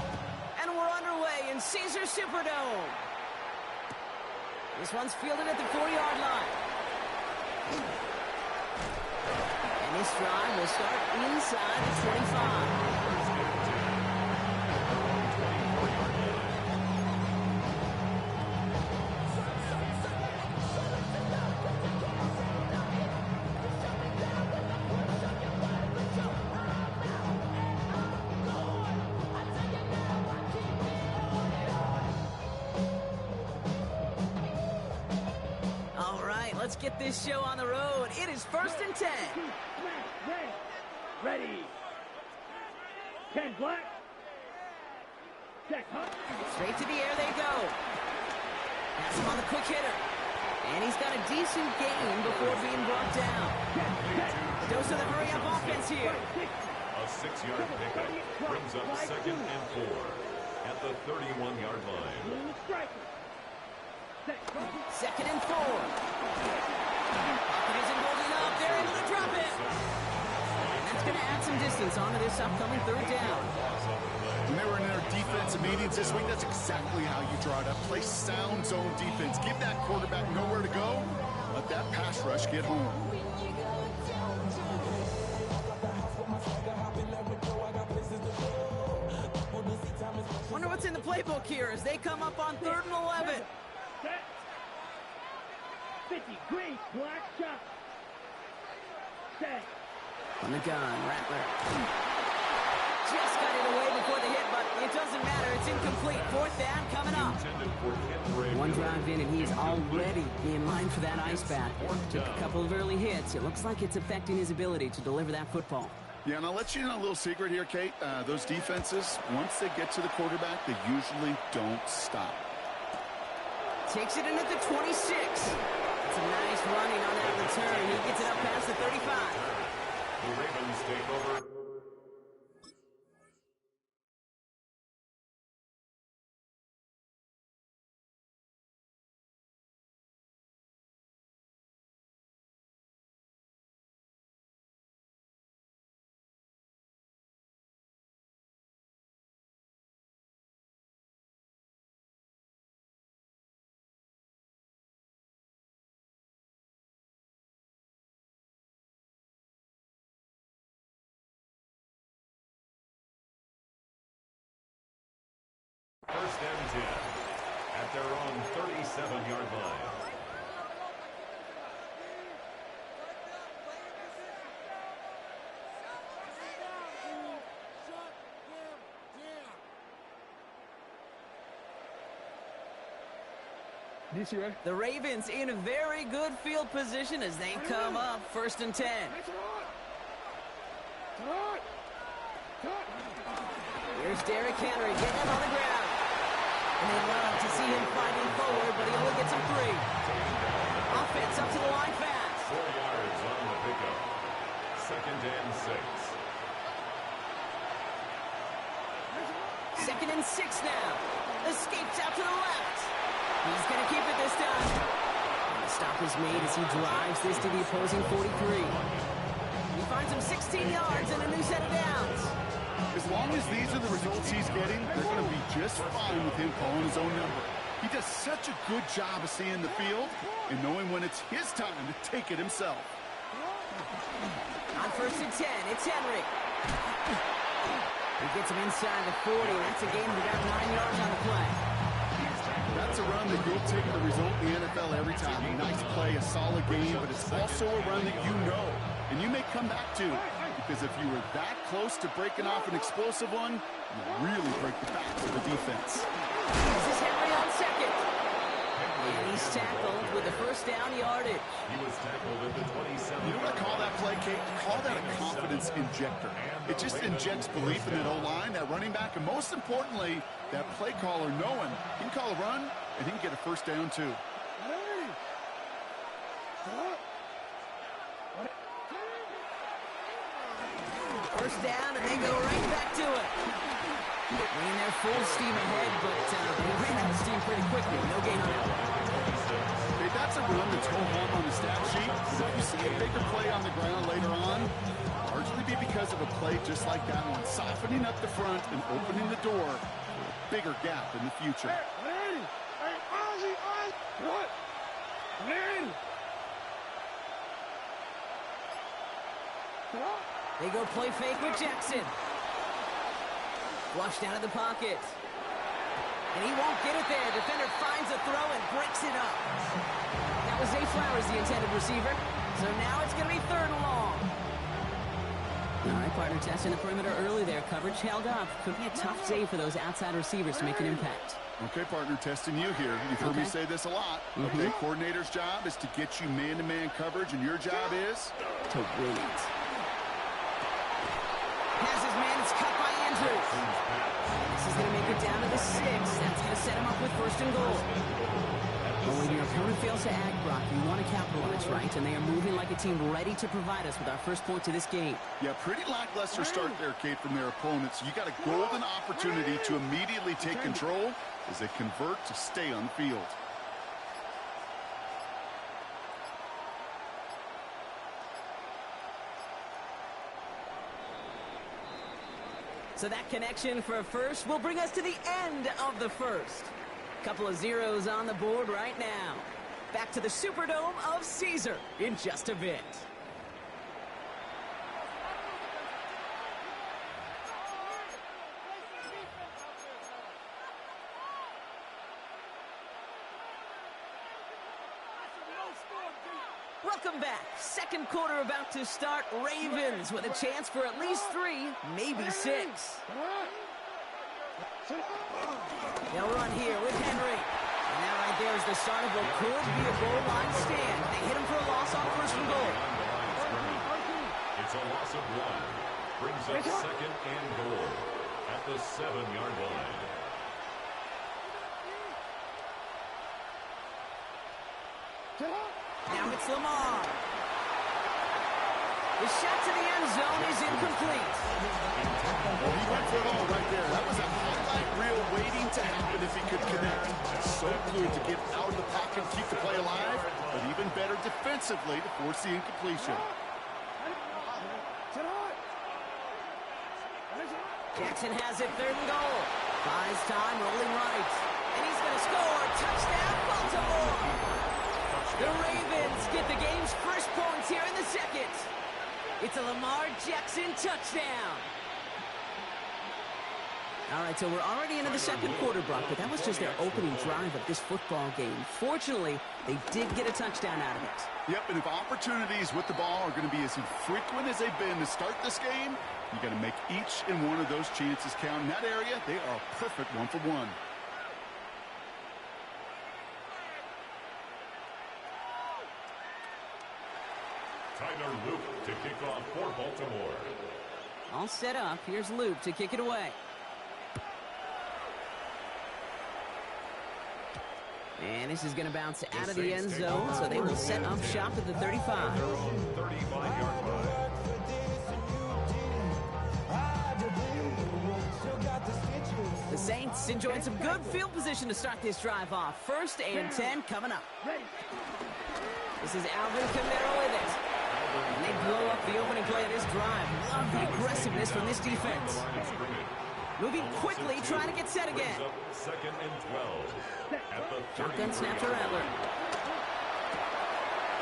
And we're underway in Caesars Superdome. This one's fielded at the 4-yard line. And this drive will start inside the 25. Let's get this show on the road. It is 1st and 10. Ready. 10 black. Check, huh? Straight to the air they go. Pass him on the quick hitter. And he's got a decent gain before being brought down. Dose of the hurry-up offense here. A 6-yard pickup brings up 2nd and 4 at the 31-yard line. 2nd and 4. Pocket isn't holding up. They're able to drop it. And that's going to add some distance onto this upcoming 3rd down. When they were in their defensive meetings this week, that's exactly how you draw it up. Play sound zone defense. Give that quarterback nowhere to go. Let that pass rush get home. Wonder what's in the playbook here as they come up on 3rd and 11. 50, green, black, shot. Set. On the gun, Rattler. Just got it away before the hit, but it doesn't matter. It's incomplete. 4th down coming up. One drive in, and he's already in line for that ice bath. Took a couple of early hits. It looks like it's affecting his ability to deliver that football. Yeah, and I'll let you know a little secret here, Kate. Those defenses, once they get to the quarterback, they usually don't stop. Takes it in at the 26. It's a nice running on that return. He gets it up past the 35. The Ravens take over. First and 10 at their own 37-yard line. The Ravens in a very good field position as they come up 1st and 10. Here's Derrick Henry getting him on the ground. And they love to see him fighting forward, but he only gets him 3. Offense up to the line fast. 4 yards on the pickup. 2nd and 6. 2nd and 6 now. Escapes out to the left. He's going to keep it this time. And the stop is made as he drives this to the opposing 43. He finds him 16 yards and a new set of downs. As long as these are the results he's getting, they're going to be just fine with him calling his own number. He does such a good job of seeing the field and knowing when it's his time to take it himself. On 1st and 10, it's Henry. He gets him inside the 40. That's a gain of about 9 yards on the play. That's a run that you'll take the result in the NFL every time. A nice play, a solid game, but it's also a run that you know and you may come back to. Because if you were that close to breaking off an explosive one, you really break the backs of the defense. This is Henry on 2nd. And he he's tackled with the first down yardage. He was tackled at the 27. You know what I call that play, Kate? I call that a confidence injector. It just injects belief in that O-line, that running back, and most importantly, that play caller knowing he can call a run and he can get a first down too. First down, and they go right back to it. Running their full steam ahead, but they ran out of steam pretty quickly. No gain on it. Hey, that's a run that's go home on the stat sheet. But if you see a bigger play on the ground later on, largely be because of a play just like that one, softening up the front and opening the door for a bigger gap in the future. They go play fake with Jackson. Flushed out of the pocket. And he won't get it there. Defender finds a throw and breaks it up. That was Zay Flowers, the intended receiver. So now it's going to be 3rd and long. All right, partner, testing the perimeter early there. Coverage held up. Could be a tough day for those outside receivers to make an impact. Okay, partner, testing you here. You've heard me say this a lot. Okay, coordinator's job is to get you man-to-man coverage, and your job is to win it. Passes, man. It's cut by Andrews. This is going to make it down to the 6. That's going to set him up with 1st and goal. But when your opponent fails to act, Brock, you want to capitalize, right? And they are moving like a team ready to provide us with our first point to this game. Yeah, pretty lackluster start there, Kate, from their opponents. You got a golden opportunity to immediately take control as they convert to stay on the field. So that connection for a first will bring us to the end of the first. Couple of zeros on the board right now. Back to the Superdome of Caesar in just a bit. Welcome back. Second quarter about to start. Ravens with a chance for at least 3, maybe 6. They'll run here with Henry. And that right there is the start of what could be a goal line stand. They hit him for a loss on 1st and goal. It's a loss of 1. Brings up 2nd and goal at the 7-yard line. Now it's Lamar. The shot to the end zone is incomplete. Well, he went for it all right there. That was a highlight reel waiting to happen if he could connect. So good to get out of the pocket and keep the play alive, but even better defensively to force the incompletion. Jackson has it, 3rd and goal. Buys time, rolling right. And he's going to score. Touchdown, Baltimore. The Ravens get the game's first points here in the 2nd. It's a Lamar Jackson touchdown. All right, so we're already into the 2nd quarter, Brock, but that was just their opening drive of this football game. Fortunately, they did get a touchdown out of it. Yep, and if opportunities with the ball are going to be as infrequent as they've been to start this game, you got to make each and one of those chances count. In that area, they are a perfect 1-for-1. Tyler Luke to kick off for Baltimore. All set up. Here's Luke to kick it away. And this is going to bounce out of the end zone, so they will set up shop at the 35. Their own 35-yard line. The Saints enjoying some good field position to start this drive off. 1st and 10 coming up. This is Alvin Kamara with it. And they blow up the opening play of this drive. Love the aggressiveness from this defense. Moving quickly, trying to get set again. 2nd and 12. At the shotgun snap to Rattler.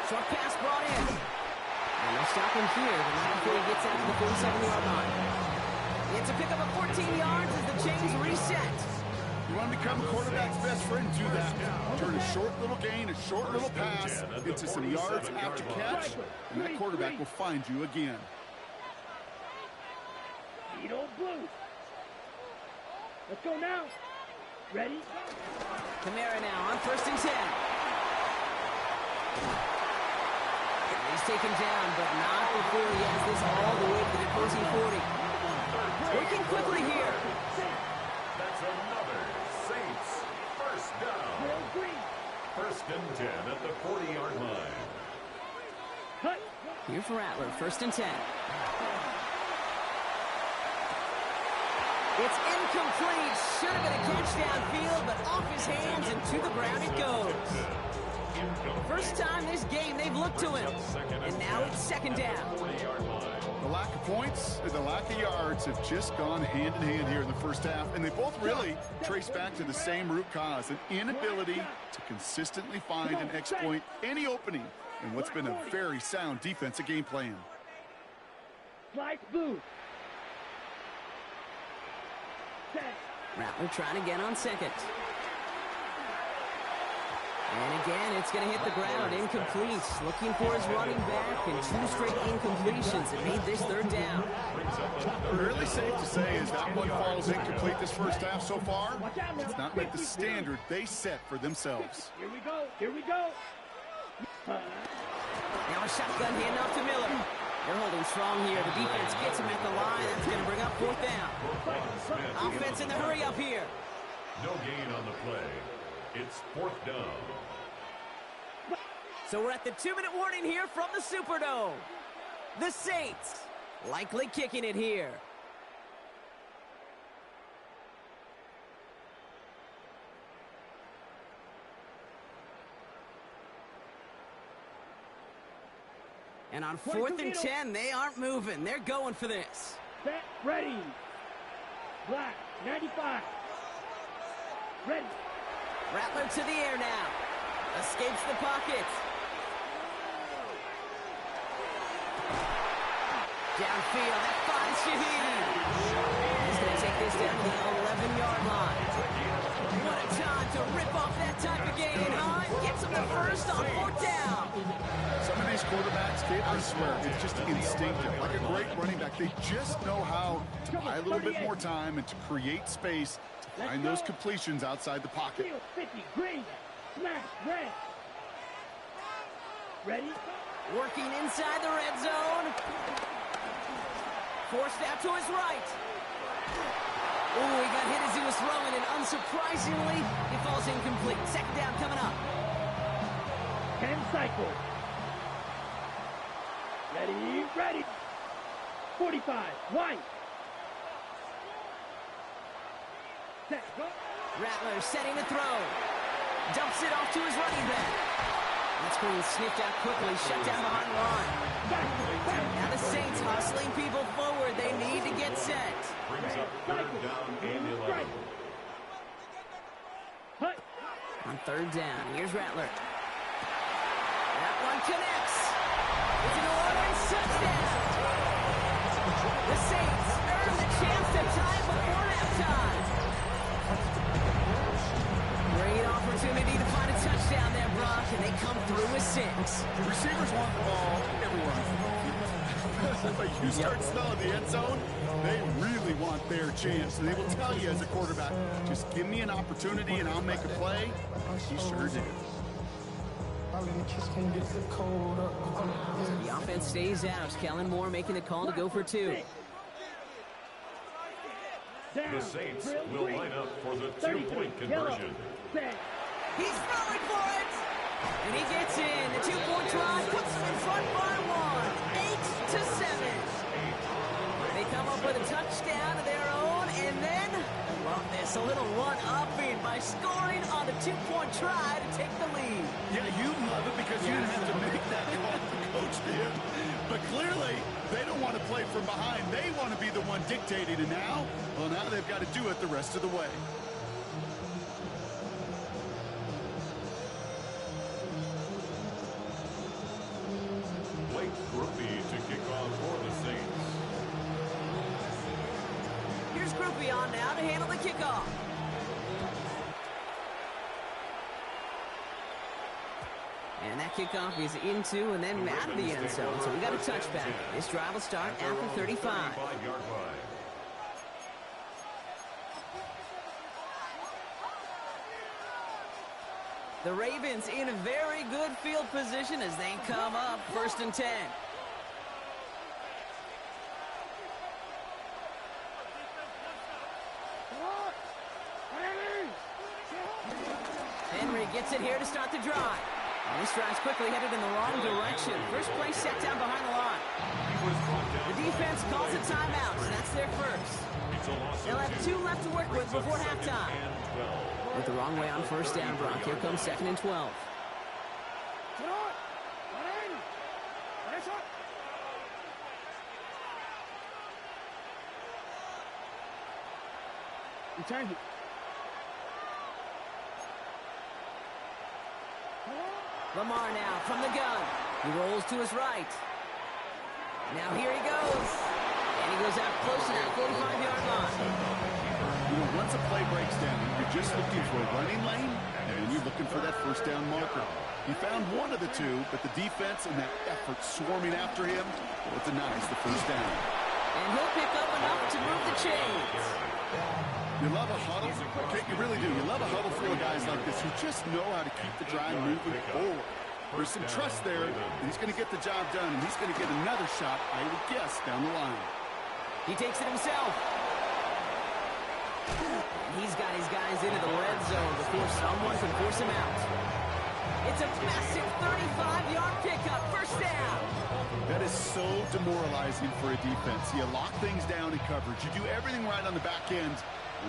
Short pass brought in. And they'll stop him here, but not before he gets out to the 47-yard line. It's a pickup of 14 yards as the chains reset. You want to become a quarterback's best friend, do that. Turn a short little gain, a short little pass into some yards after catch, and that quarterback will find you again. Vito Blue. Let's go now. Ready? Kamara now on 1st and 10. He's taken down, but not before he has this all the way to the opposing 40. Working quickly here. That's another Saints first down. First and 10 at the 40-yard line. Here's Rattler, first and 10. It's incomplete. Should have been a catch downfield, but off his hands and to the ground it goes. First time this game they've looked to him. And now it's second down. The lack of points and the lack of yards have just gone hand in hand here in the first half, and they both really trace back to the same root cause, an inability to consistently find and exploit any opening in what's been a very sound defensive game plan. Slice boost. Rattler trying to get on second. And again, it's going to hit the ground. Incomplete. Looking for his running back, and 2 straight incompletions. It made this third down. Fairly safe to say is that one falls incomplete this first half so far. It's not met the standard they set for themselves. Here we go. Here we go. Now a shotgun handoff to Miller. They're holding strong here. The defense gets him at the line. That's going to bring up fourth down. Offense in the hurry up here. No gain on the play. It's fourth down. So we're at the 2-minute warning here from the Superdome. The Saints likely kicking it here. And on 4th and 10, they aren't moving. They're going for this. Set, ready. Black, 95. Ready. Rattler to the air now. Escapes the pocket. Downfield, that finds Shaheed. He's going to take this down to the 11-yard line. What a time to rip off that type of gain, huh? Gets him the first on 4th down. Some of these quarterbacks, Kate, I swear, it's just instinctive. Like a great running back, they just know how to buy a little bit more time and to create space to find those completions outside the pocket. 50, green, smash, red. Ready? Working inside the red zone. Forced out to his right. Oh, he got hit as he was throwing, and unsurprisingly, he falls incomplete. Second down coming up. 10 cycles. Ready, ready. 45, white. Set, go. Rattler setting the throw. Dumps it off to his running back. That's being sniffed out quickly, shut down behind the line. Now the Saints hustling people forward. They need to get set. Brings up third down and 11. On 3rd down, here's Rattler. That one connects. It's an Orleans touchdown. The Saints earn the chance to tie before halftime. Great opportunity to find a touchdown there, Brock, and they come through with 6. Receivers want the ball everywhere. But you start smelling the end zone, they really want their chance. And they will tell you as a quarterback, just give me an opportunity and I'll make a play. He sure did. The offense stays out. Kellen Moore making the call to go for 2. The Saints will line up for the 2-point conversion. He's throwing for it! And he gets in. The 2-point try puts them in front by 1. 8-7. They come up with a touchdown of their own, and then, I love this, a little one-upping by scoring on the 2-point try to take the lead. Yeah, you love it because you didn't have to make that call, the coach did. But clearly, they don't want to play from behind. They want to be the one dictating, and now, well, now they've got to do it the rest of the way. Blake Grupe to kick off for the Saints. Here's Grupe on now to handle the kickoff. And that kickoff is into and then out of the end zone. So we got a touchback. This drive will start at the 35. The Ravens in a very good field position as they come up 1st and 10. Henry gets it here to start the drive. And this drive's quickly headed in the wrong direction. First play set down behind the line. The defense calls a timeout, so that's their first. They'll have 2 left to work with before halftime. With the wrong way on 1st down, Brock. Here comes 2nd and 12. Change it. Lamar now from the gun. He rolls to his right. Now here he goes. And he goes out close to that 45-yard line. You know, once a play breaks down, you're just looking for a running lane, and then you're looking for that 1st down marker. He found one of the 2, but the defense and that effort swarming after him, well, it denies the 1st down. And he'll pick up enough to move the chains. You love a huddle. Okay, you really do. You love a huddle full of guys like this who just know how to keep the drive moving forward. There's some trust there, and he's going to get the job done, and he's going to get another shot, I would guess, down the line. He takes it himself. And he's got his guys into the red zone before someone can force him out. It's a massive 35-yard pickup, 1st down. That is so demoralizing for a defense. You lock things down in coverage. You do everything right on the back end.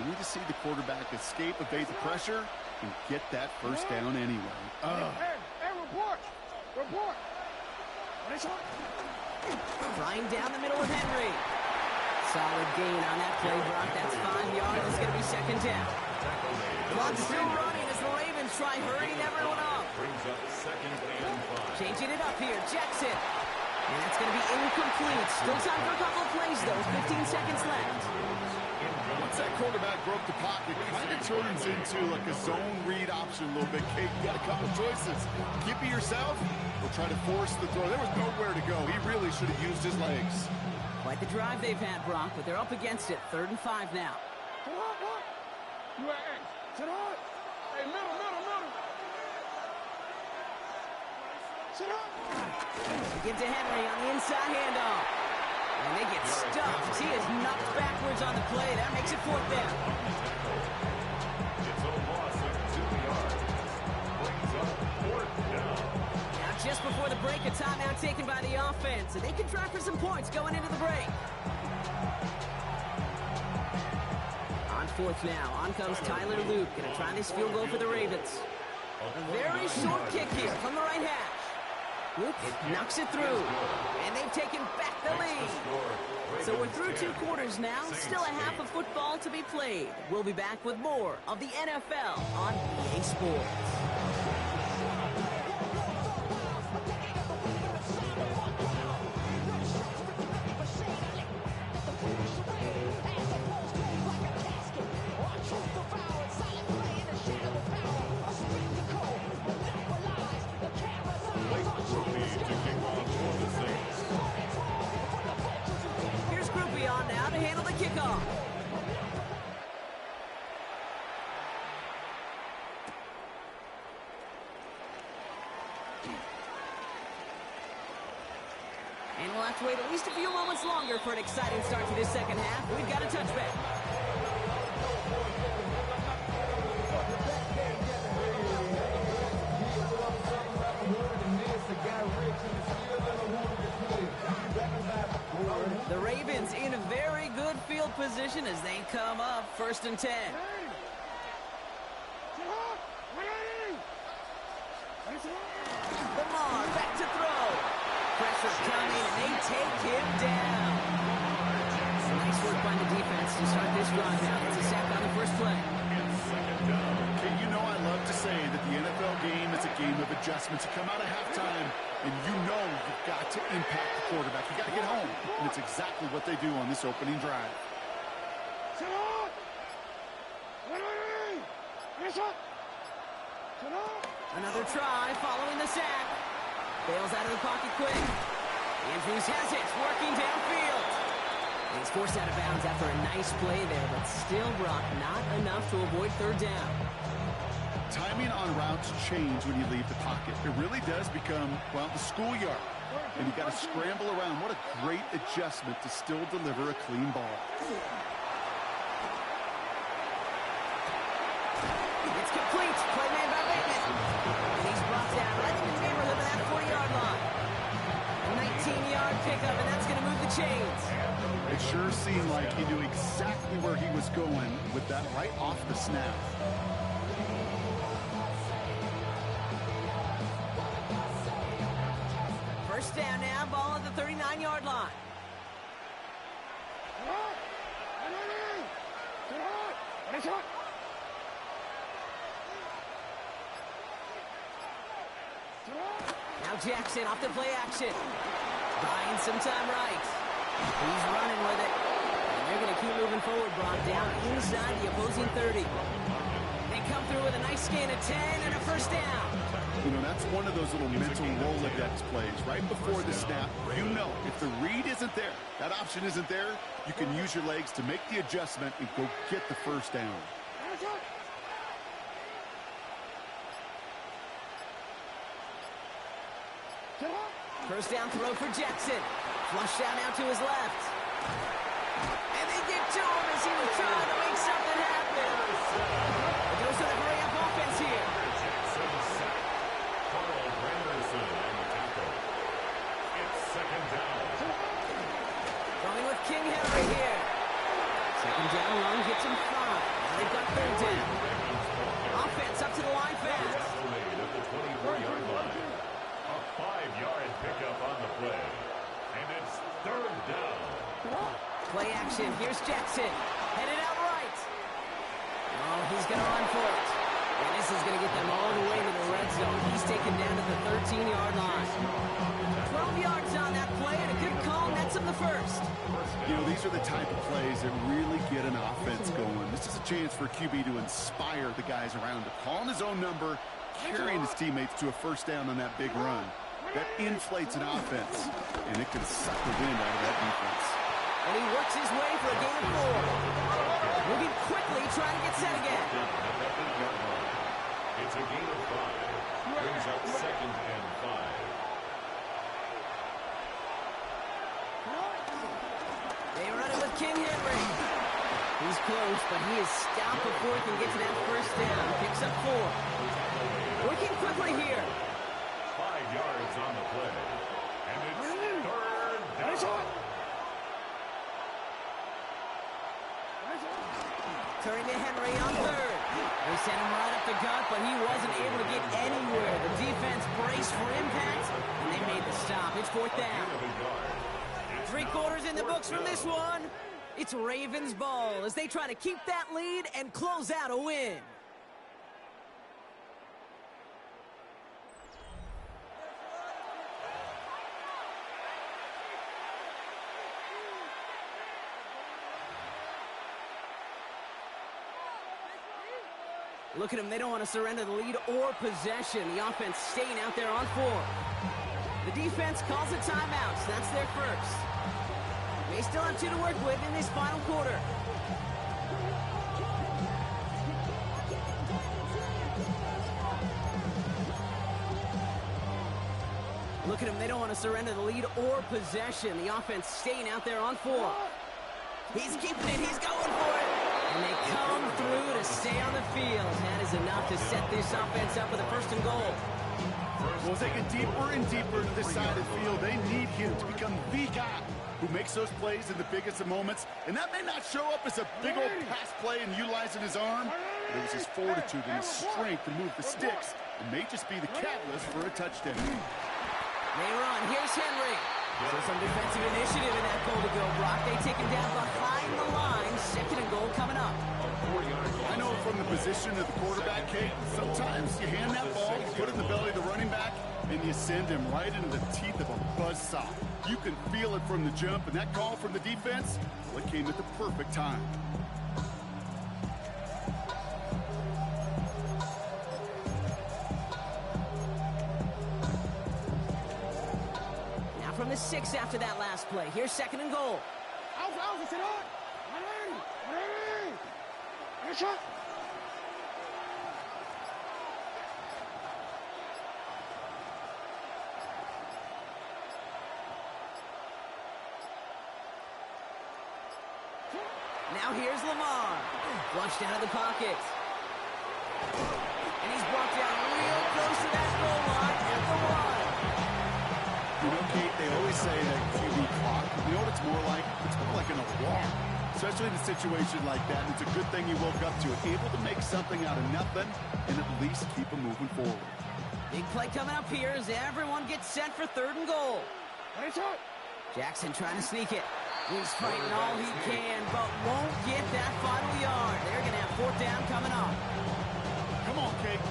We need to see the quarterback escape, evade the pressure, and get that 1st down anyway. Hey, report! Report! Flying down the middle of Henry. Solid gain on that play, Brock. That's 5 yards. It's going to be 2nd down. Clock's still running as the Ravens try hurrying everyone up. Changing it up here. Jackson. And that's going to be incomplete. Still time for a couple of plays, though. 15 seconds left. Once that quarterback broke the pocket, it kind of turns into like a zone read option a little bit. Kate, you got a couple choices. Keep it yourself or try to force the throw. There was nowhere to go. He really should have used his legs. Quite the drive they've had, Brock, but they're up against it. 3rd and 5 now. You ain't. Sit on. Hey, middle. Sit on. Give to Henry on the inside handoff. And they get stuffed. He is knocked backwards on the play. That makes it 4th down. It's a loss of 2 yards. Brings up 4th down. Now just before the break, a timeout taken by the offense. And they can try for some points going into the break. On 4th now. On comes Tyler Luke. Going to try this field goal for the Ravens. A very short kick here from the right hash. Luke knocks it through, and they've taken back the lead. So we're through 2 quarters now, still a half of football to be played. We'll be back with more of the NFL on EA Sports. Here's Groupie on now to handle the kickoff. And we'll have to wait at least a few moments longer for an exciting start to this 2nd half. We've got a touchback. The Ravens in a very good field position as they come up 1st and 10. Lamar back to throw. Pressure coming, and they take him down. Nice work by the defense to start this drive now. It's a sack on the 1st play. Okay, you know I love to say that the NFL game is a game of adjustments. You come out of halftime, and you know you've got to impact the quarterback. You got to get home, and it's exactly what they do on this opening drive. Another try following the sack. Bails out of the pocket quick. Andrews has it, working downfield. He's forced out of bounds after a nice play there, but still, Brock, not enough to avoid 3rd down. Timing on routes change when you leave the pocket. It really does become, well, the schoolyard. And you got to scramble around. What a great adjustment to still deliver a clean ball. It's complete. Play made by Bateman. And he's brought down right in the neighborhood of that 40-yard line. A 19-yard pickup, and that's going to move the chains. It sure seemed like he knew exactly where he was going with that right off the snap. First down now, ball at the 39-yard line. Now Jackson off the play action. Buying some time right. He's running with it. And they're going to keep moving forward. Brought down inside the opposing 30. They come through with a nice gain of 10 and a first down. You know, that's one of those little mental Rolodex plays. Right before the snap, you know if the read isn't there, that option isn't there, you can use your legs to make the adjustment and go get the first down. First down throw for Jackson. Flushed out now to his left. And they get to him as he was trying to make something happen. It goes to the hurry-up offense here. Going with King Henry here. Second down run gets him 5. Now they've got third down. Offense up to the line fast. At the 24-yard line. A 5-yard pickup on the play. And it's third down. Play action. Here's Jackson. Headed out right. Oh, he's going to run for it. And this is going to get them all the way to the red zone. He's taken down to the 13-yard line. 12 yards on that play, and a good call nets him the first. You know, these are the type of plays that really get an offense going. This is a chance for QB to inspire the guys around him. Calling his own number, carrying his teammates to a first down on that big run. That inflates an offense, and it can suck the wind out of that defense. And he works his way for a gain of 4. Moving quickly, trying to get set again. It's a gain of 5. Brings up second and 5. They run it with King Henry. He's close, but he is stopped before he can get to that first down. Picks up 4. Working quickly here. 5 yards on the play. And it's third down. Turning to Henry on third. They sent him right up the gut, but he wasn't able to get anywhere. The defense braced for impact, and they made the stop. It's fourth down. 3 quarters in the books from this one. It's Ravens ball as they try to keep that lead and close out a win. Look at them. They don't want to surrender the lead or possession. The offense staying out there on 4. The defense calls a timeout. So that's their first. They still have 2 to work with in this final quarter. Look at them. They don't want to surrender the lead or possession. The offense staying out there on 4. He's keeping it. He's going for it. And they come through to stay on the field. That is enough to set this offense up with a first and goal. Well, as they get deeper and deeper into this side of the field, they need him to become the guy who makes those plays in the biggest of moments. And that may not show up as a big old pass play and utilizing his arm, but it was his fortitude and his strength to move the sticks. It may just be the catalyst for a touchdown. They run. Here's Henry. So some defensive initiative in that goal to go, Brock. They take him down behind the line. Second and goal coming up. I know from the position of the quarterback, Kate, sometimes you hand that ball, you put it in the belly of the running back, and you send him right into the teeth of a buzzsaw. You can feel it from the jump, and that call from the defense, well, it came at the perfect time. From the 6 after that last play. Here's second and goal. Now here's Lamar. Flushed out of the pocket. And he's brought down real close to that goal line at the 1. You know, Kate, they always say that QB clock. You know what it's more like? It's more like an alarm. Especially in a situation like that. And it's a good thing you woke up to it. Able to make something out of nothing and at least keep them moving forward. Big play coming up here as everyone gets set for 3rd and goal. Jackson trying to sneak it. He's fighting all he can, but won't get that final yard. They're going to have 4th down coming up. Come on, Kate.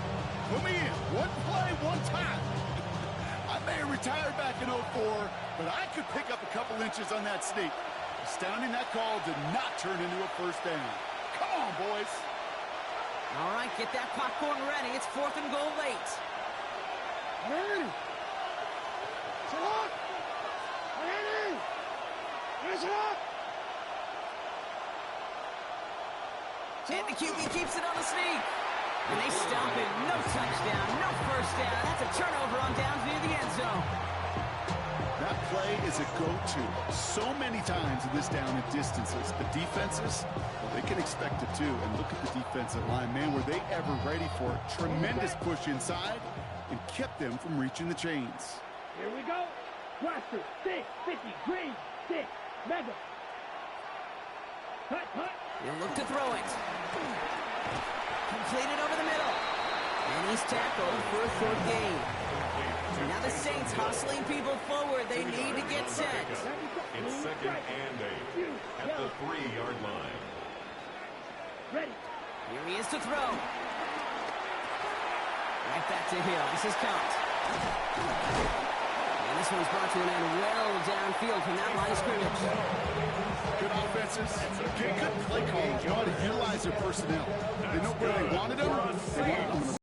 Put me in. One play, one time. I may have retired back in 04, but I could pick up a couple inches on that sneak. Astounding that call did not turn into a 1st down. Come on, boys. All right, get that popcorn ready. It's 4th and goal late. Ready. Shut up. Ready. Shut up. And the QB keeps it on the sneak. And they stop it. No touchdown, no 1st down. That's a turnover on downs near the end zone. That play is a go-to so many times in this down and distances. The defenses, well, they can expect it too. And look at the defensive line. Man, were they ever ready for it. Tremendous push inside and kept them from reaching the chains. Here we go. Blaster, 6, 50, green, 6, mega. Hut, hut. He'll look to throw it. Completed over the middle. And he's tackled for a 4th gain. Now the Saints hustling people forward. They need to get set. It's 2nd and 8 at the 3-yard line. Ready. Here he is to throw. Right back to Hill. This is count. And this one's brought to an end well downfield from that line of scrimmage. Good offenses. Good play calls. You know how to utilize their personnel. They know where they wanted them. They wanted them.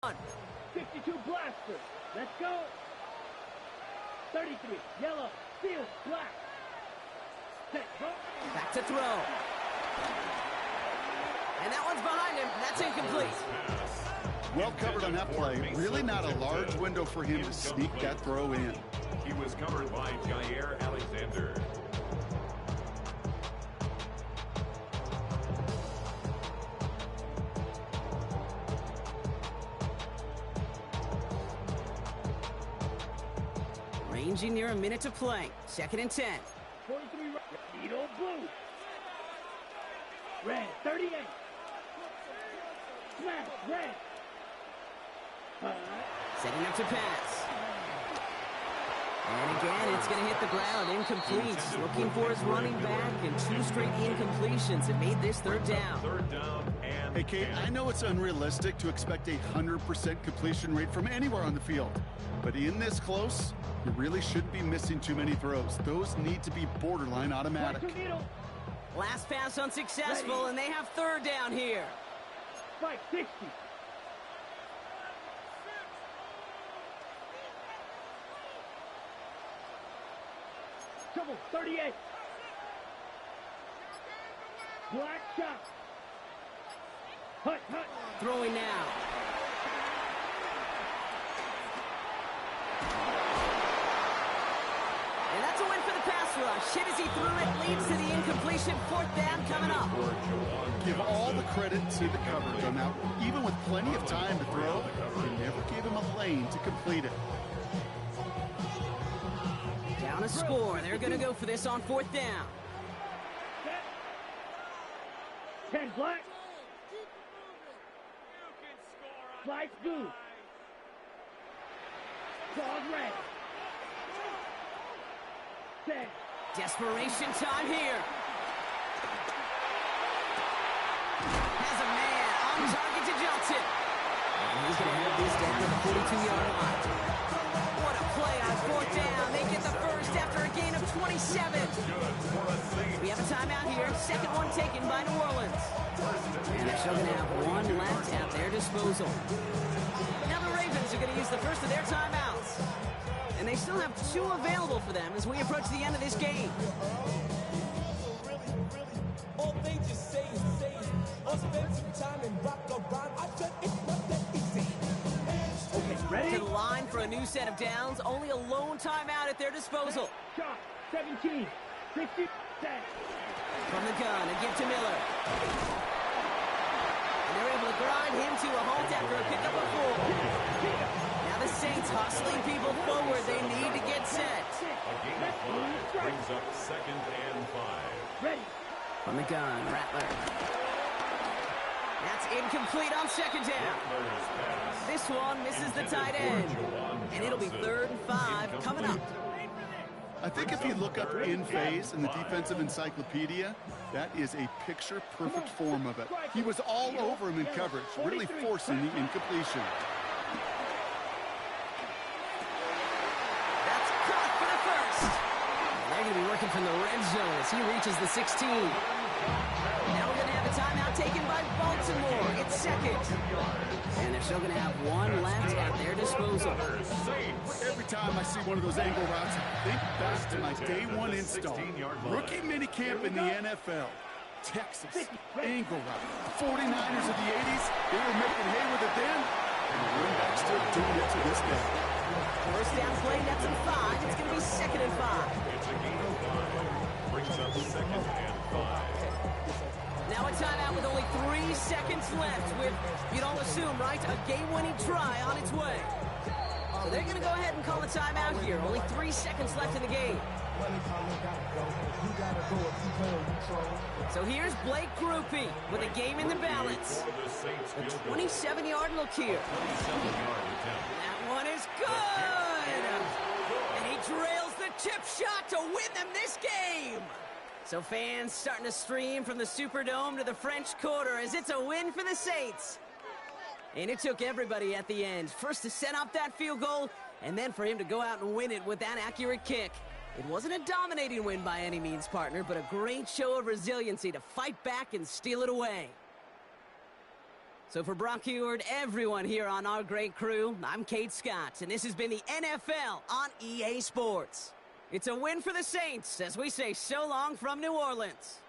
On. 52 blaster. Let's go. 33, yellow, field, black. Set, go. Back to throw. And that one's behind him. That's incomplete. Well covered on that play. Really not a large window for him to sneak that throw in. He was covered by Jair Alexander. Ranging near a minute to play. 2nd and 10. 43, Needle blue. Red, 38. Smash, red. Setting up to pass. And again, it's going to hit the ground. Incomplete. Looking for his running back, and 2 straight incompletions. It made this 3rd down. 3rd down and Hey, Kate, I know it's unrealistic to expect a 100% completion rate from anywhere on the field. But in this close, you really shouldn't be missing too many throws. Those need to be borderline automatic. Last pass unsuccessful, and they have 3rd down here. Spike 60. Trouble 38. Black shot. Hut, hut. Throwing now. And that's a win for the pass rush. Hit as he threw it, leads to the incompletion. 4th down coming up. Give all the credit to the coverage on that one. Even with plenty of time to throw, they never gave him a lane to complete it. Down a score. They're going to go for this on 4th down. 10 black. Flight blue. Dog red. 10. Desperation time here. Has a man on target to Johnson. And he's going to have this down to the 42-yard line. What a play on 4th down. They get the first after a gain of 27. We have a timeout here. 2nd one taken by New Orleans. And they're still going to have one left at their disposal. Now the Ravens are going to use the first of their timeouts. And they still have 2 available for them as we approach the end of this game. All they just say is or spend some time and rock around. I said it's not that easy. Okay, ready? To the line for a new set of downs. Only a lone timeout at their disposal. Shot, 17, 60, set. From the gun, a give to Miller. And they're able to grind him to a halt after a pickup of 4. Now the Saints hustling people forward. They need to get set. A gain of 5 brings up 2nd and 5. Ready. From the gun, Rattler. That's incomplete on 2nd down. This one misses the tight end. And it'll be 3rd and 5 coming up. I think if you look up in phase in the defensive encyclopedia, that is a picture-perfect form of it. He was all over him in coverage, really forcing the incompletion. That's caught for the first. They're going to be working from the red zone as he reaches the 16. Now we're going to have a timeout taken by Baltimore. It's 2nd. And they're still going to have 1 left at their disposal. Every time I see one of those angle routes, I think back to my day 1 install. Rookie minicamp in the NFL. Texas, angle route. 49ers of the 80s, they were making hay with it then, and the runback's still doing it to this day. First down play, that's in 5. It's going to be 2nd and 5. It's a gain of 5. Brings up 2nd and 5. Now a timeout with only 3 seconds left with, you'd all assume, right, a game-winning try on its way. So they're going to go ahead and call a timeout here. Only 3 seconds left in the game. So here's Blake Grupe with a game in the balance. A 27-yard look here. That one is good! And he trails the chip shot to win them this game! So fans starting to stream from the Superdome to the French Quarter as it's a win for the Saints. And it took everybody at the end. First to set up that field goal, and then for him to go out and win it with that accurate kick. It wasn't a dominating win by any means, partner, but a great show of resiliency to fight back and steal it away. So for Brock Huard, everyone here on our great crew, I'm Kate Scott, and this has been the NFL on EA Sports. It's a win for the Saints as we say so long from New Orleans.